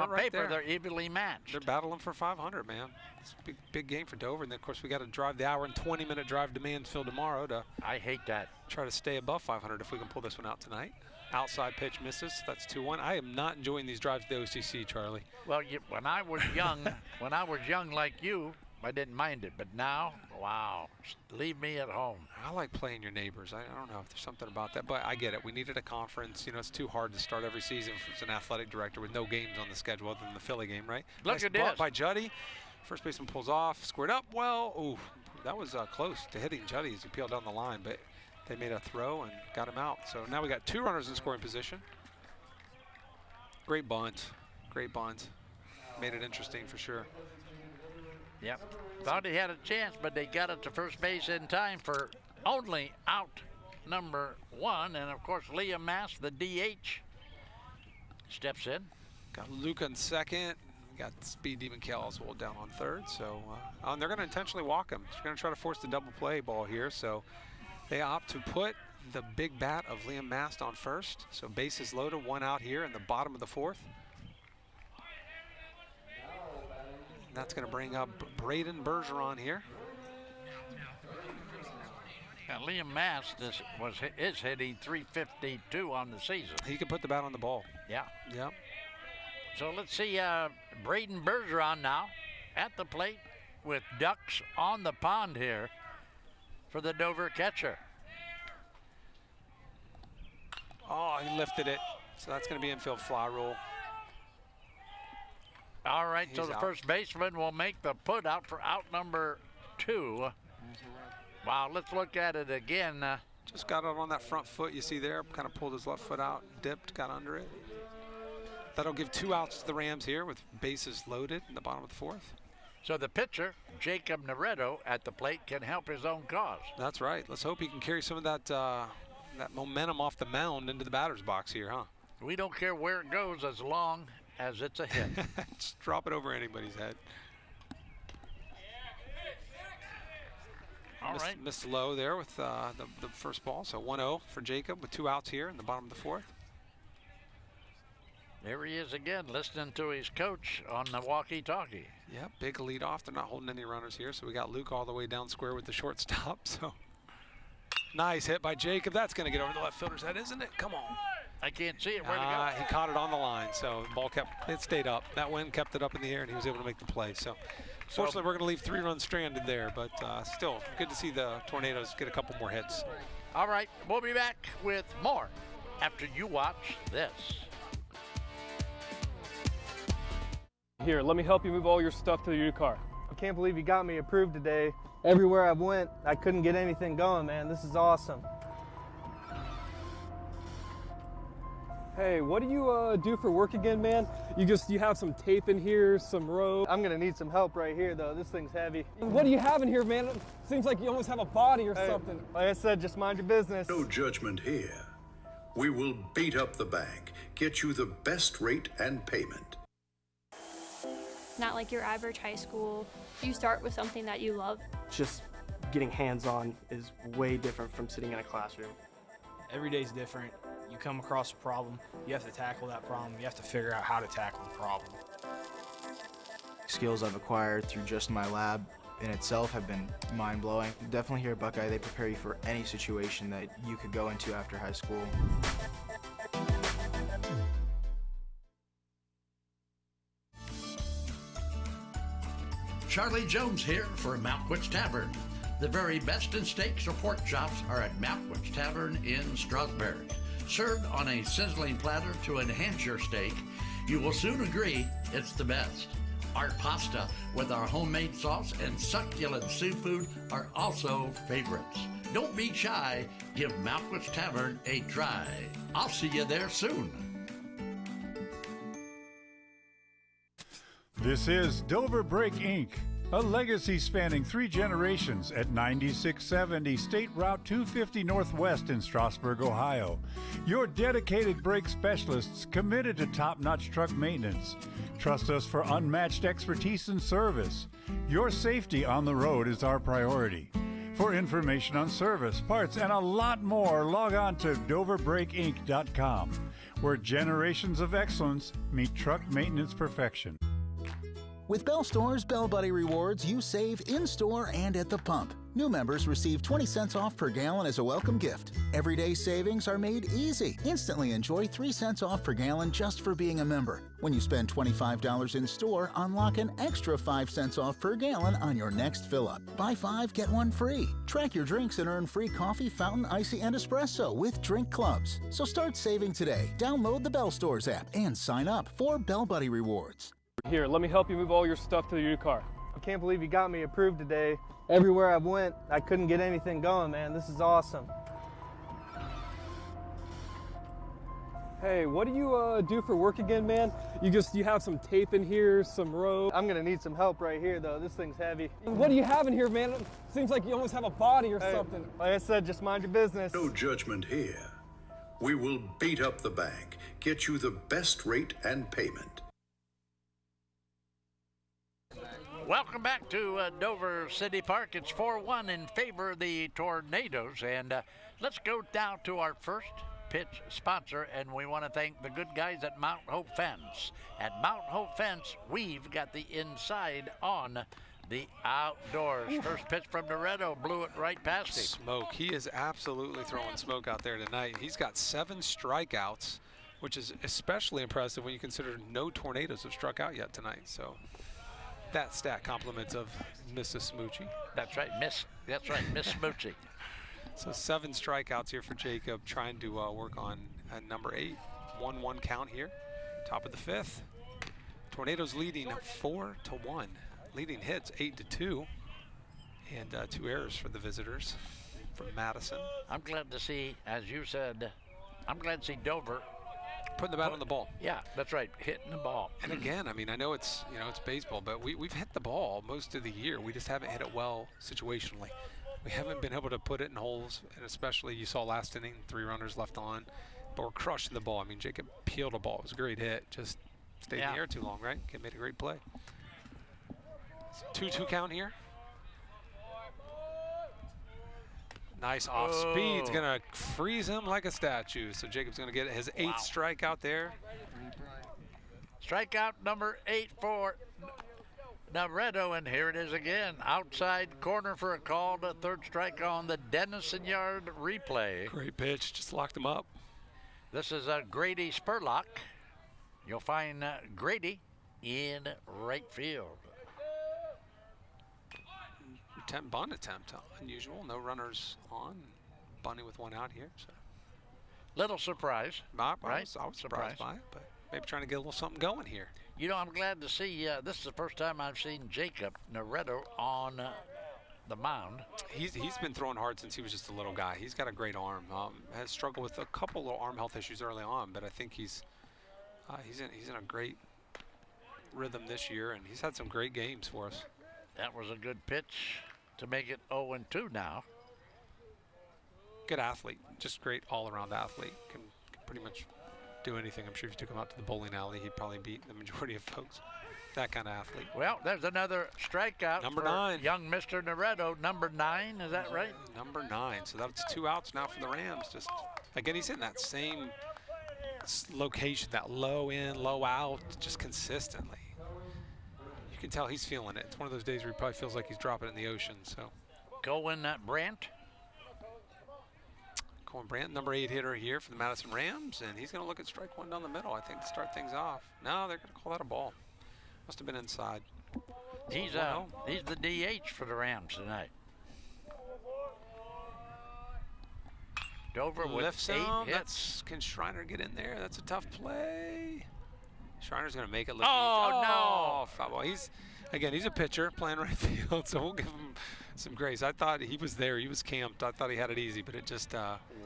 they're evenly matched. They're battling for 500, man. It's a big game for Dover, and then, of course, we got to drive the hour and 20-minute drive to Mansfield tomorrow to I hate that. Try to stay above 500 if we can pull this one out tonight. Outside pitch misses. That's 2-1. I am not enjoying these drives to the OCC, Charlie. Well, when I was young, like you, I didn't mind it. But now, wow, leave me at home. I like playing your neighbors. I don't know if there's something about that, but I get it. We needed a conference. You know, it's too hard to start every season as an athletic director with no games on the schedule other than the Philly game, right? Look at this. By Juddy. First baseman pulls off, squared up. Well, ooh, that was close to hitting Juddy as he peeled down the line, but they made a throw and got him out. So now we got 2 runners in scoring position. Great bunt. Great bunt. Made it interesting for sure. Yep. Thought he had a chance, but they got it to first base in time for only out number 1. And, of course, Liam Mass, the DH, steps in. Got Luca in second. Got Speed Demon Cal Oswald down on third. So and they're going to intentionally walk him. They're going to try to force the double play ball here. So they opt to put the big bat of Liam Mast on first. So bases loaded, 1 out here in the bottom of the 4th. And that's going to bring up Braden Bergeron here. And Liam Mast is hitting .352 on the season. He can put the bat on the ball. Yeah. Yep. So let's see Braden Bergeron now at the plate with ducks on the pond here for the Dover catcher. Oh, he lifted it. So that's going to be infield fly roll. All right, so the first baseman will make the put out for out number 2. Wow, let's look at it again. Just got it on that front foot you see there. Kind of pulled his left foot out, dipped, got under it. That'll give 2 outs to the Rams here with bases loaded in the bottom of the 4th. So the pitcher, Jacob Naretto, at the plate can help his own cause. That's right. Let's hope he can carry some of that that momentum off the mound into the batter's box here, huh? We don't care where it goes as long as it's a hit. Just drop it over anybody's head. All right. Missed low there with the first ball. So 1-0 for Jacob with 2 outs here in the bottom of the 4th. There he is again, listening to his coach on the walkie-talkie. Yep, big lead off. They're not holding any runners here, so we got Luke all the way down square with the shortstop. So nice hit by Jacob. That's going to get over the left fielder's head, isn't it? Come on. I can't see it. Where'd it go? He caught it on the line, so the ball it stayed up. That wind kept it up in the air, and he was able to make the play. So fortunately, we're going to leave 3 runs stranded there, but still good to see the Tornadoes get a couple more hits. All right, we'll be back with more after you watch this. Here, let me help you move all your stuff to your car. I can't believe you got me approved today. Everywhere I went, I couldn't get anything going, man. This is awesome. Hey, what do you do for work again, man? You have some tape in here, some rope. I'm gonna need some help right here, though. This thing's heavy. What do you have in here, man? It seems like you almost have a body or something. Like I said, just mind your business. No judgment here. We will beat up the bank, get you the best rate and payment. Not like your average high school. You start with something that you love. Just getting hands-on is way different from sitting in a classroom. Every day's different. You come across a problem, you have to tackle that problem, you have to figure out how to tackle the problem. Skills I've acquired through just my lab in itself have been mind-blowing. Definitely here at Buckeye, they prepare you for any situation that you could go into after high school. Charlie Jones here for Malkwitz Tavern. The very best in steaks or pork chops are at Malkwitz Tavern in Strasburg. Served on a sizzling platter to enhance your steak, you will soon agree it's the best. Our pasta with our homemade sauce and succulent seafood are also favorites. Don't be shy, give Malkwitz Tavern a try. I'll see you there soon. This is Dover Brake Inc., a legacy spanning 3 generations at 9670 State Route 250 Northwest in Strasburg, Ohio. Your dedicated brake specialists committed to top-notch truck maintenance. Trust us for unmatched expertise and service. Your safety on the road is our priority. For information on service, parts, and a lot more, log on to DoverBrakeInc.com, where generations of excellence meet truck maintenance perfection. With Bell Store's Bell Buddy Rewards, you save in-store and at the pump. New members receive 20 cents off per gallon as a welcome gift. Everyday savings are made easy. Instantly enjoy 3 cents off per gallon just for being a member. When you spend $25 in store, unlock an extra 5 cents off per gallon on your next fill-up. Buy 5, get 1 free. Track your drinks and earn free coffee, fountain, icy, and espresso with drink clubs. So start saving today. Download the Bell Stores app and sign up for Bell Buddy Rewards. Here, let me help you move all your stuff to your car. I can't believe you got me approved today. Everywhere I went, I couldn't get anything going, man. This is awesome. Hey, what do you do for work again, man? You have some tape in here, some rope. I'm gonna need some help right here, though. This thing's heavy. What do you have in here, man? It seems like you almost have a body or something. Like I said, just mind your business. No judgment here. We will beat up the bank, get you the best rate and payment. Welcome back to Dover City Park. It's 4-1 in favor of the Tornadoes. And let's go down to our first pitch sponsor. And we want to thank the good guys at Mount Hope Fence. At Mount Hope Fence, we've got the inside on the outdoors. First pitch from Loretto, blew it right past him. Smoke. He is absolutely throwing smoke out there tonight. He's got 7 strikeouts, which is especially impressive when you consider no Tornadoes have struck out yet tonight. So that stat compliments of Mrs. Smoochie. That's right, Miss Smoochie. So 7 strikeouts here for Jacob, trying to work on number 8. 1-1 count here, top of the 5th. Tornadoes leading 4-1. Leading hits 8-2, and 2 errors for the visitors from Madison. I'm glad to see, as you said, I'm glad to see Dover putting the bat on the ball. Yeah, that's right, hitting the ball. And again, I mean, I know it's it's baseball, but we've hit the ball most of the year. We just haven't hit it well situationally. We haven't been able to put it in holes, and especially you saw last inning, 3 runners left on, but we're crushing the ball. I mean, Jacob peeled a ball. It was a great hit. Just stayed in the air too long, right? Made a great play. 2-2 count here. Nice off speed. It's gonna freeze him like a statue. So Jacob's gonna get his 8th strikeout there. Strikeout number 8 for Navarreto, and here it is again. Outside corner for a call, the third strike on the Dennison yard replay. Great pitch, just locked him up. This is Grady Spurlock. You'll find Grady in right field. Bunt attempt, unusual. No runners on. Bunting with one out here. So. Little surprise, I right? was surprised by it, but maybe trying to get a little something going here. You know, I'm glad to see, this is the first time I've seen Jacob Navarreto on the mound. He's been throwing hard since he was just a little guy. He's got a great arm. Has struggled with a couple little arm health issues early on, but I think he's in a great rhythm this year, and he's had some great games for us. That was a good pitch to make it 0-2 now. Good athlete, just great all-around athlete. Can pretty much do anything. I'm sure if you took him out to the bowling alley, he'd probably beat the majority of folks. That kind of athlete. Well, there's another strikeout. Number for 9. Young Mr. Navarreto, number 9, is that right? Number 9. So that's 2 outs now for the Rams. Just again, he's in that same location, that low in, low out, just consistently. You can tell he's feeling it. It's one of those days where he probably feels like he's dropping it in the ocean. So, Cohen Brandt. Cohen Brandt, number 8 hitter here for the Madison Rams, and he's going to look at strike 1 down the middle, I think, to start things off. No, they're going to call that a ball. Must have been inside. He's the DH for the Rams tonight. Dover with lifts 8 him. hits. Can Schreiner get in there? That's a tough play. Schreiner's going to make it look no. Foul ball. He's a pitcher playing right field, so we'll give him some grace. I thought he was there. He was camped. I thought he had it easy, but it just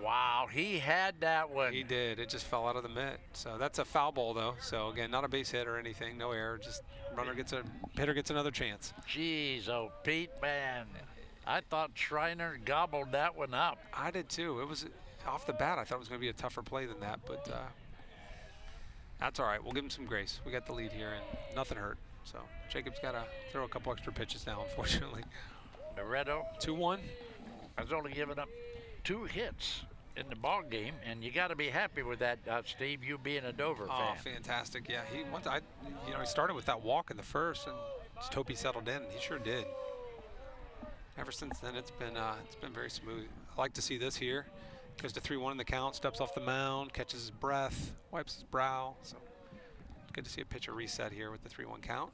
wow, he had that one. He did. It just fell out of the mitt. So that's a foul ball, though. So again, not a base hit or anything. No error. Just hitter gets another chance. Jeez, oh Pete, man. I thought Schreiner gobbled that one up. I did too. It was off the bat. I thought it was going to be a tougher play than that, but that's all right. We'll give him some grace. We got the lead here, and nothing hurt. So Jacob's got to throw a couple extra pitches now, unfortunately. Navarreto 2-1. has only given up 2 hits in the ball game, and you got to be happy with that, Steve. You being a Dover fan. Oh, fantastic! Yeah, he started with that walk in the first, and just hope he settled in. He sure did. Ever since then, it's been very smooth. I like to see this here. Goes to 3-1 in the count, steps off the mound, catches his breath, wipes his brow. So good to see a pitcher reset here with the 3-1 count.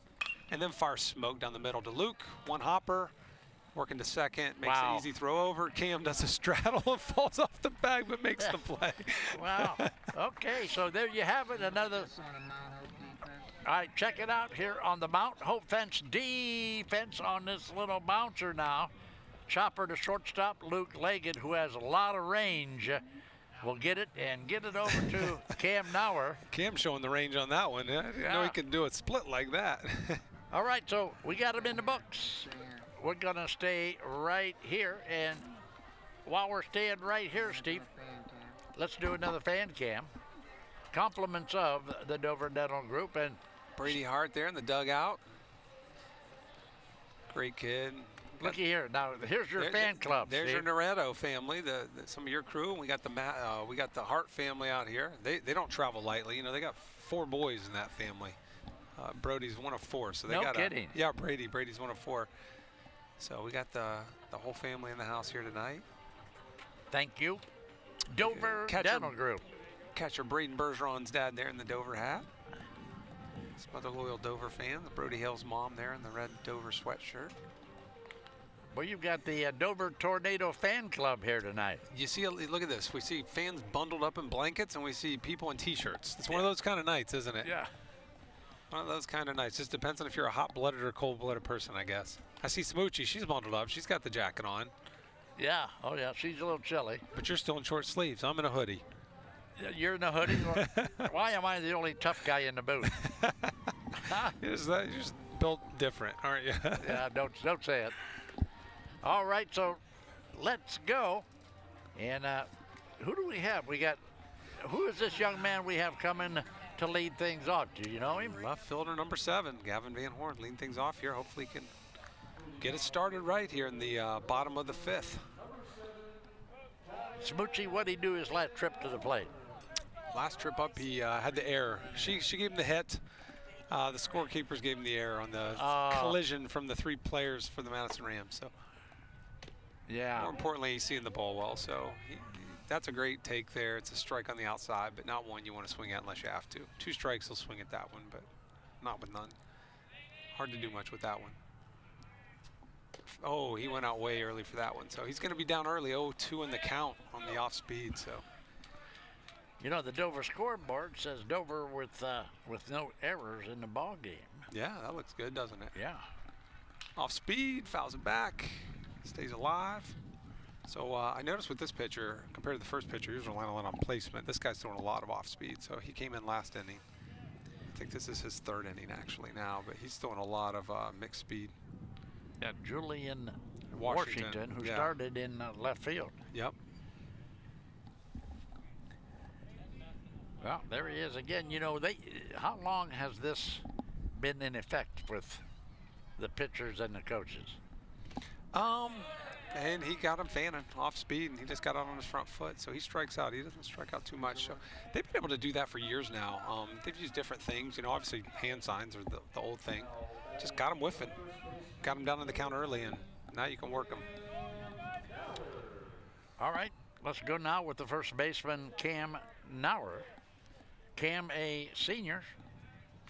And then fires smoke down the middle to Luke. One hopper, working to second, makes an easy throw over. Cam does a straddle and falls off the bag, but makes the play. Wow. Okay, so there you have it. Another. All right, check it out here on the Mount Hope Fence defense on this little bouncer now. Chopper to shortstop, Luke Leggett, who has a lot of range, will get it and get it over to Cam Nauer. Cam showing the range on that one. I didn't know he could do a split like that. All right, so we got him in the books. We're going to stay right here. And while we're staying right here, Steve, let's do another fan cam. Compliments of the Dover Dental Group. And Brady Hart there in the dugout. Great kid. Looky here. Now, here's your fan club. There's Steve. your Navarreto family, some of your crew. And we got the Hart family out here. They don't travel lightly. You know, they got 4 boys in that family. Brody's one of 4. So they no got kidding. Yeah, Brady's one of 4. So we got the whole family in the house here tonight. Thank you. Dover Dental Group. Catcher Braden Bergeron's dad there in the Dover hat. Some other loyal Dover fans. Brody Hill's mom there in the red Dover sweatshirt. Well, you've got the Dover Tornado Fan Club here tonight. You see, look at this. We see fans bundled up in blankets, and we see people in T-shirts. It's one of those kind of nights, isn't it? Yeah. One of those kind of nights. Just depends on if you're a hot-blooded or cold-blooded person, I guess. I see Smoochie. She's bundled up. She's got the jacket on. Yeah. Oh, yeah. She's a little chilly. But you're still in short sleeves. I'm in a hoodie. You're in a hoodie? Why am I the only tough guy in the booth? You're just built different, aren't you? Yeah, don't say it. All right, so let's go. And who do we have? Who is this young man we have coming to lead things off? Do you know him? Left fielder number 7, Gavin Van Horn, leading things off here. Hopefully he can get it started right here in the bottom of the 5th. Smoochie, what did he do his last trip to the plate? Last trip up, he had the error. She gave him the hit. The scorekeepers gave him the error on the collision from the 3 players for the Madison Rams. So, yeah. More importantly, he's seeing the ball well. So that's a great take there. It's a strike on the outside, but not one you want to swing at unless you have to. 2 strikes, he'll swing at that one, but not with none. Hard to do much with that one. Oh, he went out way early for that one. So he's going to be down early. 0-2 in the count on the off speed. So. You know, the Dover scoreboard says Dover with no errors in the ball game. Yeah, that looks good, doesn't it? Yeah. Off speed, fouls it back, stays alive. So I noticed with this pitcher, compared to the first pitcher, he was relying a lot on placement. This guy's throwing a lot of off speed, so he came in last inning. I think this is his 3rd inning actually now, but he's throwing a lot of mixed speed. Yeah, Julian Washington who started in left field. Yep. Well, there he is again. You know, how long has this been in effect with the pitchers and the coaches? And he got him fanning off speed, and he just got out on his front foot, so he strikes out. He doesn't strike out too much. So they've been able to do that for years now. They've used different things. You know, obviously hand signs are the old thing. Just got him whiffing. Got him down in the count early, and now you can work him. All right, let's go now with the first baseman, Cam Nauer. Cam, a senior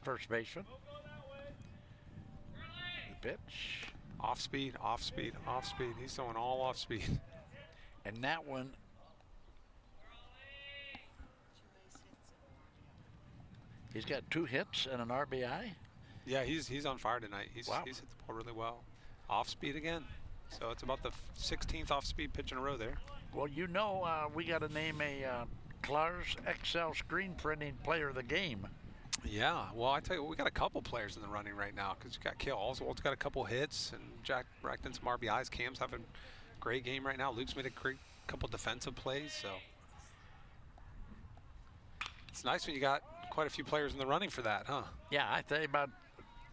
first baseman. The pitch. Off speed, off speed, off speed. He's throwing all off speed. And that one. He's got 2 hits and an RBI. Yeah, he's on fire tonight. He's wow. He's hit the ball really well. Off speed again. So it's about the 16th off speed pitch in a row there. Well, you know, we got to name a Clar's XL screen printing player of the game. Yeah, well, I tell you what, we got a couple players in the running right now because you got Kale Oswald's got a couple hits and Jack Brackton some RBIs. Cam's having a great game right now. Luke's made a great couple defensive plays, so it's nice when you got quite a few players in the running for that, huh? Yeah, I tell you about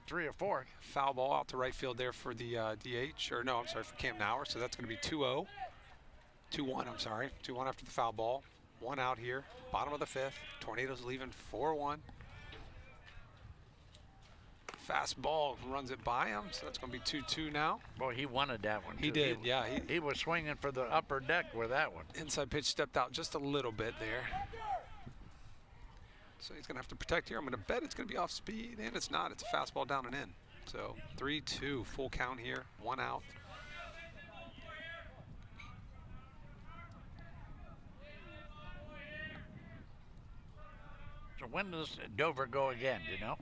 3 or 4. Foul ball out to right field there for the DH, or no, I'm sorry, for Cam Nauer. So that's going to be 2-0. 2-1, I'm sorry. 2-1 after the foul ball. 1 out here, bottom of the 5th. Tornadoes leaving 4-1. Fast ball runs it by him, so that's going to be 2-2 now. Boy, he wanted that one, too. He did, yeah. He was swinging for the upper deck with that one. Inside pitch stepped out just a little bit there. So he's going to have to protect here. I'm going to bet it's going to be off speed, and it's not. It's a fastball down and in. So 3-2, full count here, 1 out. So when does Dover go again, do you know?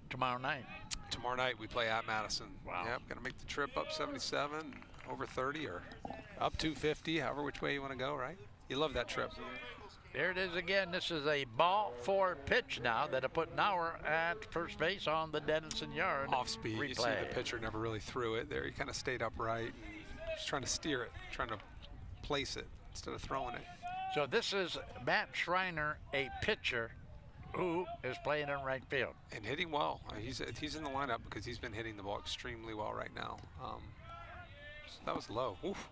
Tomorrow night. Tomorrow night we play at Madison. Wow. Yep, gonna make the trip up 77, over 30, or up 250, however which way you want to go, right? You love that trip. There it is again. This is a ball 4 pitch now that'll put Nauer at first base on the Dennison yard. Off speed. Replay. You see the pitcher never really threw it there. He kind of stayed upright and just trying to steer it, trying to place it instead of throwing it. So this is Matt Schreiner, a pitcher who is playing in right field. And hitting well. He's in the lineup because he's been hitting the ball extremely well right now. So that was low. Oof.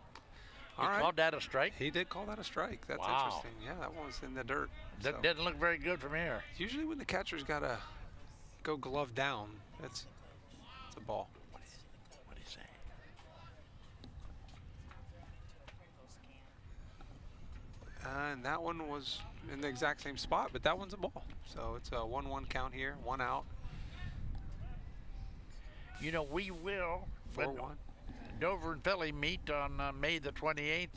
He called that a strike? He did call that a strike. That's wow. interesting. Yeah, that one was in the dirt. That didn't look very good from here. Usually when the catcher's got to go glove down, it's a ball. What do you say? And that one was in the exact same spot, but that one's a ball. So it's a 1-1 count here, 1 out. You know, we will. 4-1. Dover and Philly meet on May the 28th.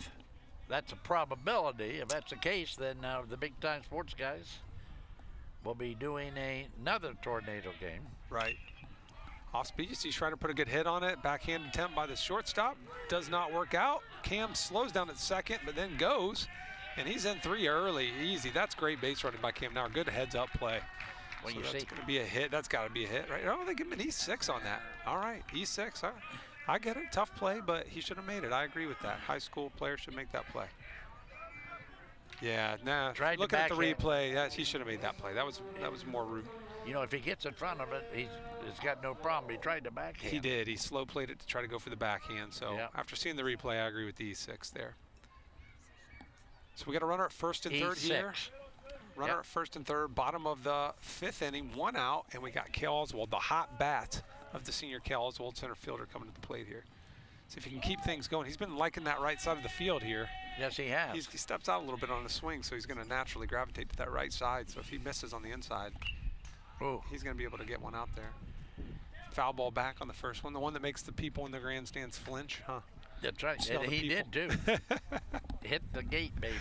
That's a probability. If that's the case, then the big time sports guys will be doing another tornado game. Right. Off speed, you see trying to put a good hit on it. Backhand attempt by the shortstop. Does not work out. Cam slows down at second, but then goes. And he's in 3 early, easy. That's great base running by Cam Nauer. Good heads up play. When so you that's see going to be a hit. That's got to be a hit, right? Oh, they give him an E6 on that. All right, E6. All right. I get it. Tough play, but he should have made it. I agree with that. High school players should make that play. Yeah, nah. Looking at the replay, yeah, he should have made that play. That was more rude. You know, if he gets in front of it, he's got no problem. He tried the backhand. He did. He slow played it to try to go for the backhand. So yep. After seeing the replay, I agree with the E6 there. So we got a runner at first and third E6. here. Runner at first and third, bottom of the 5th inning, 1 out, and we got Kel Oswald, the hot bat of the senior Kel Oswald, center fielder, coming to the plate here. See if he can keep things going. He's been liking that right side of the field here. Yes, he has. He steps out a little bit on the swing, so he's going to naturally gravitate to that right side. So if he misses on the inside, he's going to be able to get one out there. Foul ball back on the first one, the one that makes the people in the grandstands flinch, huh? That's right, and he did too. Hit the gate, baby.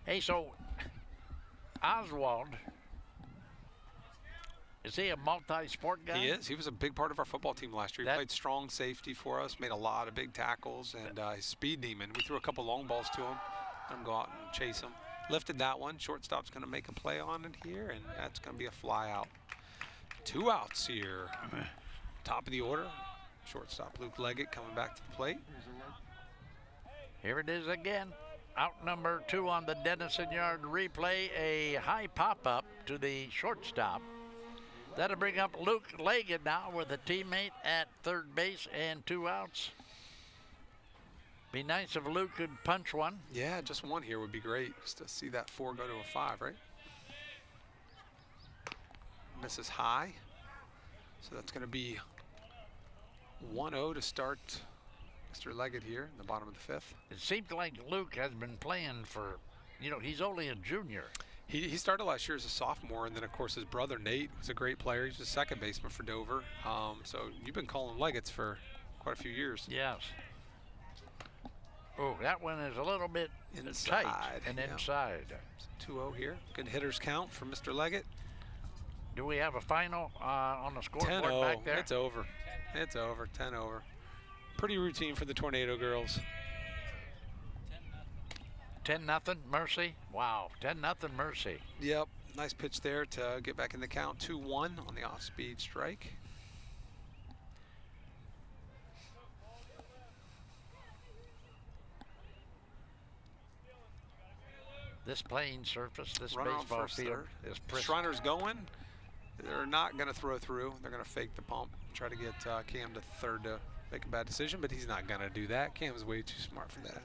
Hey, so Oswald, is he a multi-sport guy? He is. He was a big part of our football team last year. He played strong safety for us, made a lot of big tackles, and he's speed demon. We threw a couple long balls to him, let him go out and chase him. Lifted that one. Shortstop's going to make a play on it here, and that's going to be a fly out. 2 outs here. Top of the order. Shortstop Luke Leggett coming back to the plate. Here it is again. Out number 2 on the Dennison Yard replay. A high pop-up to the shortstop. That'll bring up Luke Leggett now with a teammate at third base and 2 outs. Be nice if Luke could punch one. Yeah, just one here would be great. Just to see that 4 go to a 5, right? Misses high. So that's going to be 1-0 to start Mr. Leggett here in the bottom of the 5th. It seemed like Luke has been playing for, you know, he's only a junior. He started last year as a sophomore, and then, of course, his brother Nate was a great player. He's a second baseman for Dover. So you've been calling Leggett's for quite a few years. Yes. Oh, that one is a little bit inside, tight and inside. 2-0 here. Good hitters count for Mr. Leggett. Do we have a final on the scoreboard back there? It's over. It's over. 10 over. Pretty routine for the Tornado girls. 10-0 Mercy. Wow, 10-0 Mercy. Yep, nice pitch there to get back in the count. 2-1 on the off-speed strike. This playing surface, this Runner on baseball first, field third. is pristine. Schreiner's going. They're not going to throw through. They're going to fake the pump, try to get Cam to third to make a bad decision, but he's not going to do that. Cam's way too smart for that.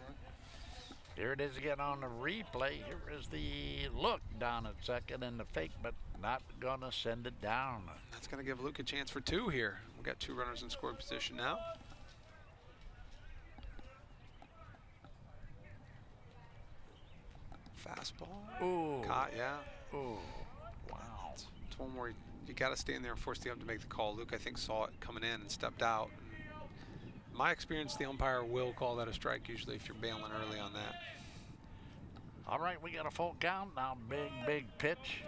Here it is again on the replay. Here is the look down at second and the fake, but not going to send it down. That's going to give Luke a chance for 2 here. We've got 2 runners in scoring position now. Fastball. Ooh. Caught, yeah. Ooh. Wow. It's one where you got to stand there and force the ump to make the call. Luke, I think, saw it coming in and stepped out. In my experience, the umpire will call that a strike usually if you're bailing early on that. All right, we got a full count now. Big pitch.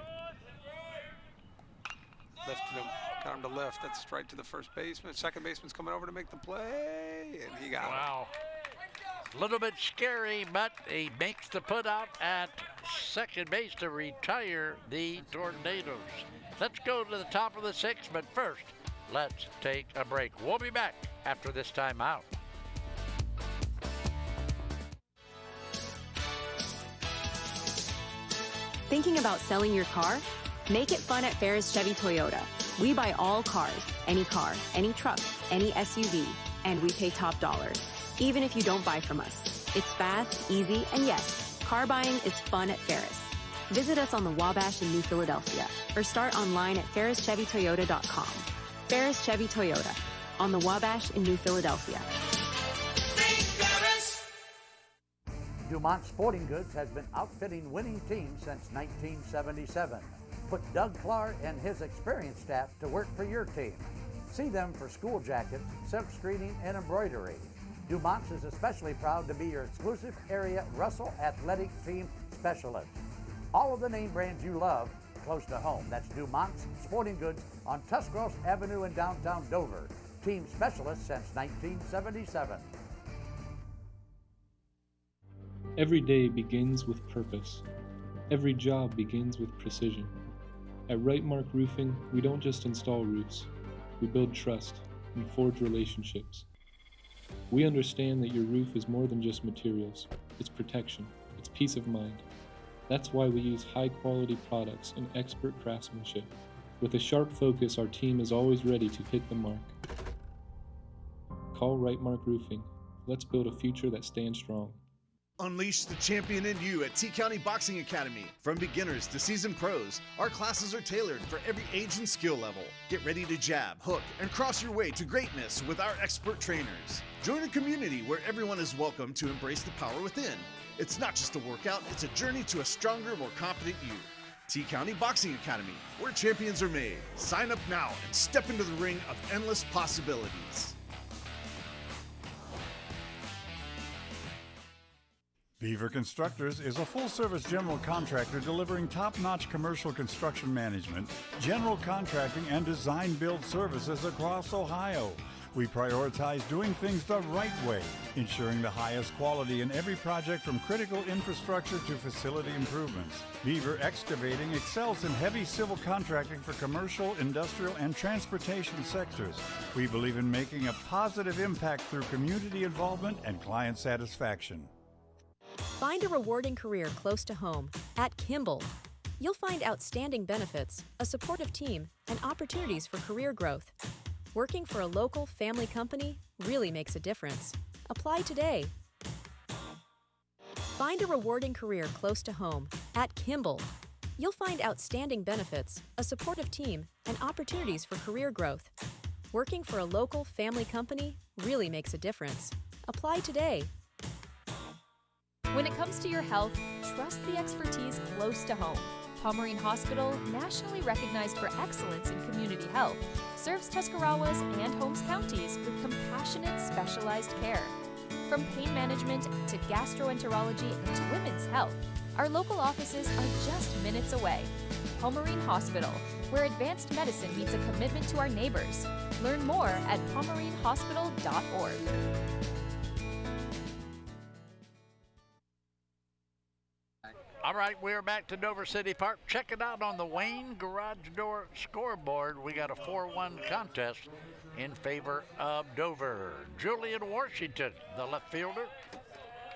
Lifted him, got him to lift. That's straight to the first baseman. Second baseman's coming over to make the play, and he got it. Wow. A little bit scary, but he makes the put out at second base to retire the Tornadoes. Let's go to the top of the 6th, but first, let's take a break. We'll be back after this timeout. Thinking about selling your car? Make it fun at Ferris Chevy Toyota. We buy all cars, any truck, any SUV, and we pay top dollar, even if you don't buy from us. It's fast, easy, and yes, car buying is fun at Ferris. Visit us on the Wabash in New Philadelphia or start online at ferrischevytoyota.com. Ferris Chevy Toyota on the Wabash in New Philadelphia. Dumont Sporting Goods has been outfitting winning teams since 1977. Put Doug Clark and his experienced staff to work for your team. See them for school jackets, silk screening, and embroidery. Dumont's is especially proud to be your exclusive area Russell Athletic Team Specialist. All of the name brands you love close to home. That's Dumont's Sporting Goods on Tuscarawas Avenue in downtown Dover. Team specialist since 1977. Every day begins with purpose. Every job begins with precision. At Rightmark Roofing, we don't just install roofs. We build trust and forge relationships. We understand that your roof is more than just materials. It's protection. It's peace of mind. That's why we use high-quality products and expert craftsmanship. With a sharp focus, our team is always ready to hit the mark. Call Rightmark Roofing. Let's build a future that stands strong. Unleash the champion in you at T-County Boxing Academy. From beginners to seasoned pros, our classes are tailored for every age and skill level. Get ready to jab, hook, and cross your way to greatness with our expert trainers. Join a community where everyone is welcome to embrace the power within. It's not just a workout, it's a journey to a stronger, more confident you. T-County Boxing Academy, where champions are made. Sign up now and step into the ring of endless possibilities. Beaver Constructors is a full-service general contractor delivering top-notch commercial construction management, general contracting, and design-build services across Ohio. We prioritize doing things the right way, ensuring the highest quality in every project from critical infrastructure to facility improvements. Beaver Excavating excels in heavy civil contracting for commercial, industrial, and transportation sectors. We believe in making a positive impact through community involvement and client satisfaction. Find a rewarding career close to home at Kimball. You'll find outstanding benefits, a supportive team, and opportunities for career growth. Working for a local family company really makes a difference. Apply today. Find a rewarding career close to home at Kimball. You'll find outstanding benefits, a supportive team, and opportunities for career growth. Working for a local family company really makes a difference. Apply today. When it comes to your health, trust the expertise close to home. Pomerene Hospital, nationally recognized for excellence in community health, serves Tuscarawas and Holmes counties with compassionate, specialized care. From pain management to gastroenterology and to women's health, our local offices are just minutes away. Pomerene Hospital, where advanced medicine meets a commitment to our neighbors. Learn more at pomerenehospital.org. All right, we're back to Dover City Park. Check it out on the Wayne Garage Door scoreboard. We got a 4-1 contest in favor of Dover. Julian Washington, the left fielder.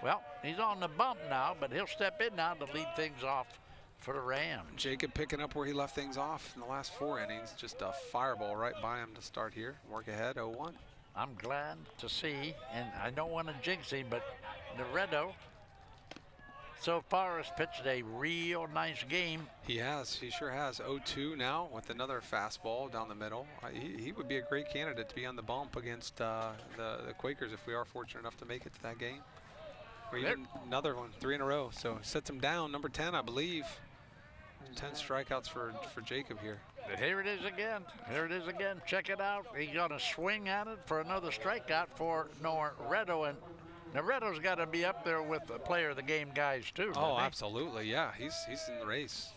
Well, he's on the bump now, but he'll step in now to lead things off for the Rams. Jacob picking up where he left things off in the last 4 innings. Just a fireball right by him to start here. Work ahead, 0-1. I'm glad to see, and I don't want to jinx him, but Loretto so far has pitched a real nice game. He has, he sure has. 0-2 now with another fastball down the middle. He would be a great candidate to be on the bump against the Quakers if we are fortunate enough to make it to that game. Or even another one, 3 in a row. So sets him down, number 10, I believe. 10 strikeouts for Jacob here. But here it is again. Here it is again. Check it out. He's going to swing at it for another strikeout for Loretto. And Loretto's got to be up there with the player of the game guys too. Oh, absolutely, yeah. He's in the race.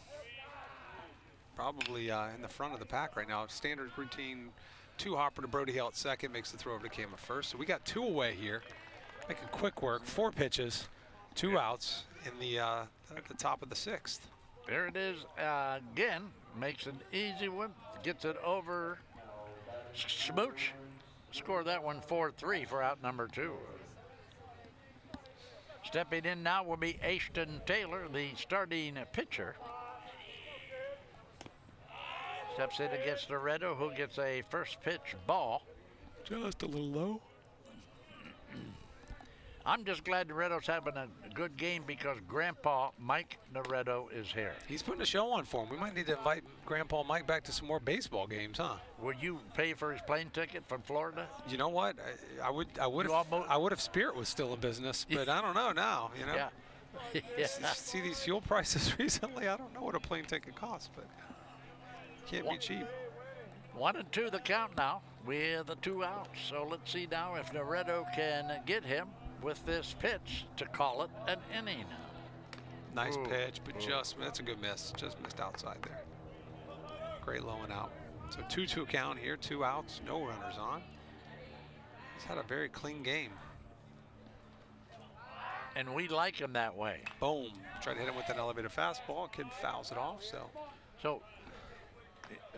Probably in the front of the pack right now. Standard routine, 2 hopper to Brody Hill at second, makes the throw over to Cam at first. So we got 2 away here. Making quick work, 4 pitches, 2 outs in the at the top of the 6th. There it is again. Makes an easy one. Gets it over Smooch. Score that one 4-3 for out number 2. Stepping in now will be Ashton Taylor, the starting pitcher. Steps in against Loretto, who gets a first pitch ball. Just a little low. I'm just glad Loretto's having a good game because Grandpa Mike Loretto is here. He's putting a show on for him. We might need to invite Grandpa Mike back to some more baseball games, huh? Would you pay for his plane ticket from Florida? You know what? I would if Spirit was still in business, but I don't know now. You know. Yeah. Yeah. See these fuel prices recently. I don't know what a plane ticket costs, but it can't be cheap. 1-2 the count now with the 2 outs. So let's see now if Loretto can get him with this pitch to call it an inning. Nice pitch, but that's a good miss. Just missed outside there. Great low and out. So 2-2 count here, 2 outs, no runners on. He's had a very clean game. And we like him that way. Boom. Tried to hit him with an elevated fastball. Kid fouls it off. So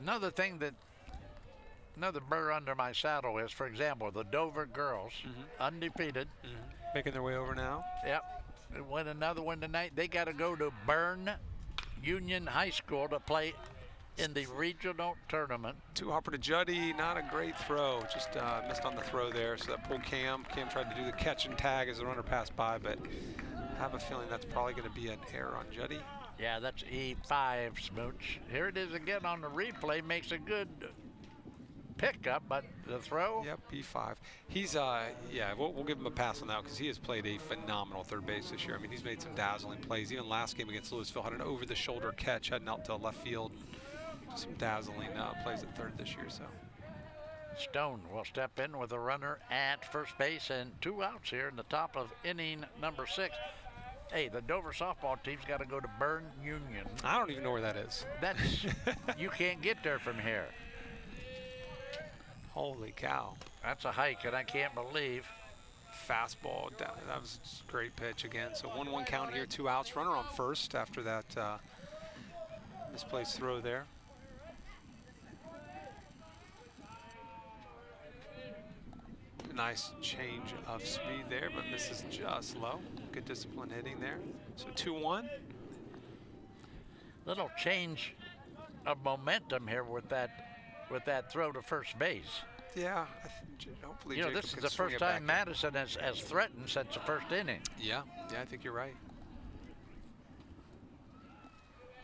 another thing that another burr under my saddle is, for example, the Dover girls, undefeated. Making their way over now. Yep. They win another one tonight. They got to go to Byrne Union High School to play in the regional tournament. 2 hopper to Juddy, not a great throw. Just missed on the throw there. So that pulled Cam. Cam tried to do the catch and tag as the runner passed by, but have a feeling that's probably going to be an error on Juddy. Yeah, that's E5, Smooch. Here it is again on the replay. Makes a good pickup, but the throw? Yep, E5. He's, yeah, we'll give him a pass on that because he has played a phenomenal third base this year. I mean, he's made some dazzling plays. Even last game against Louisville had an over-the-shoulder catch heading out to left field. Some dazzling plays at third this year, so. Stone will step in with a runner at first base and 2 outs here in the top of inning number 6. Hey, the Dover softball team's got to go to Bern Union. I don't even know where that is. That's, you can't get there from here. Holy cow. That's a hike, and I can't believe. Fastball, that was a great pitch again. So 1-1 count here, 2 outs. Runner on first after that misplaced throw there. Nice change of speed there, but misses just low. Good discipline hitting there. So 2-1. Little change of momentum here with that throw to first base. Yeah, hopefully. You know, this is the first time Madison has threatened since the first inning. Yeah, I think you're right.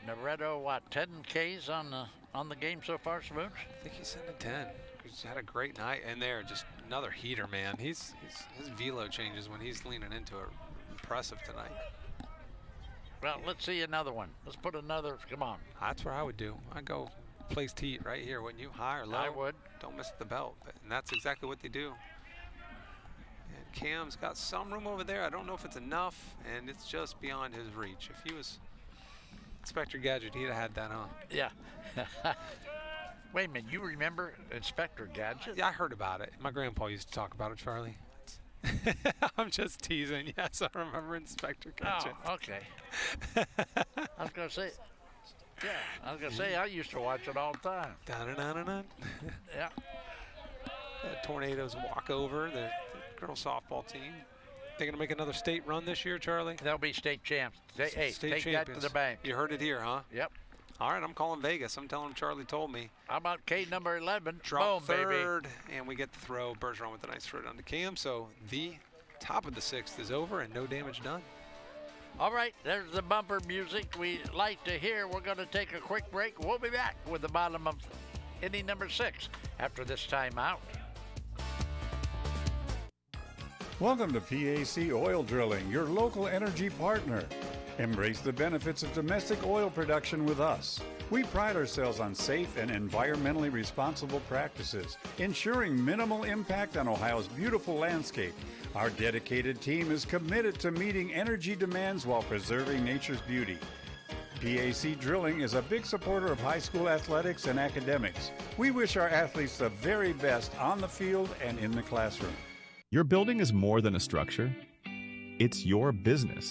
Naretto, what, 10 Ks on the game so far, Smooch? I think he's in the 10. He's had a great night, and there, just another heater, man. His velo changes when he's leaning into it. Impressive tonight. Well, let's see another one. Let's put another. Come on. That's what I would do. I'd go placed heat right here, wouldn't you? High or low? I would. Don't miss the belt, and that's exactly what they do. And Cam's got some room over there. I don't know if it's enough, and it's just beyond his reach. If he was Inspector Gadget, he'd have had that on. Yeah. Wait a minute, you remember Inspector Gadget? Yeah, I heard about it. My grandpa used to talk about it, Charlie. I'm just teasing. Yes, I remember Inspector Gadget. Oh, okay. I was going to say, yeah, I used to watch it all the time. Da-da-da-da-da. Yeah. Tornadoes walk over the girls softball team. They're going to make another state run this year, Charlie? They'll be state champs. Hey, state take champions. that to the bank. You heard it here, huh? Yep. All right, I'm calling Vegas. I'm telling him Charlie told me. How about K number 11? Drop Boom, third, baby. And we get the throw. Bergeron with a nice throw down to Cam. So the top of the 6th is over and no damage done. All right, there's the bumper music we like to hear. We're going to take a quick break. We'll be back with the bottom of inning number 6 after this timeout. Welcome to PAC Oil Drilling, your local energy partner. Embrace the benefits of domestic oil production with us. We pride ourselves on safe and environmentally responsible practices, ensuring minimal impact on Ohio's beautiful landscape. Our dedicated team is committed to meeting energy demands while preserving nature's beauty. PAC Drilling is a big supporter of high school athletics and academics. We wish our athletes the very best on the field and in the classroom. Your building is more than a structure. It's your business.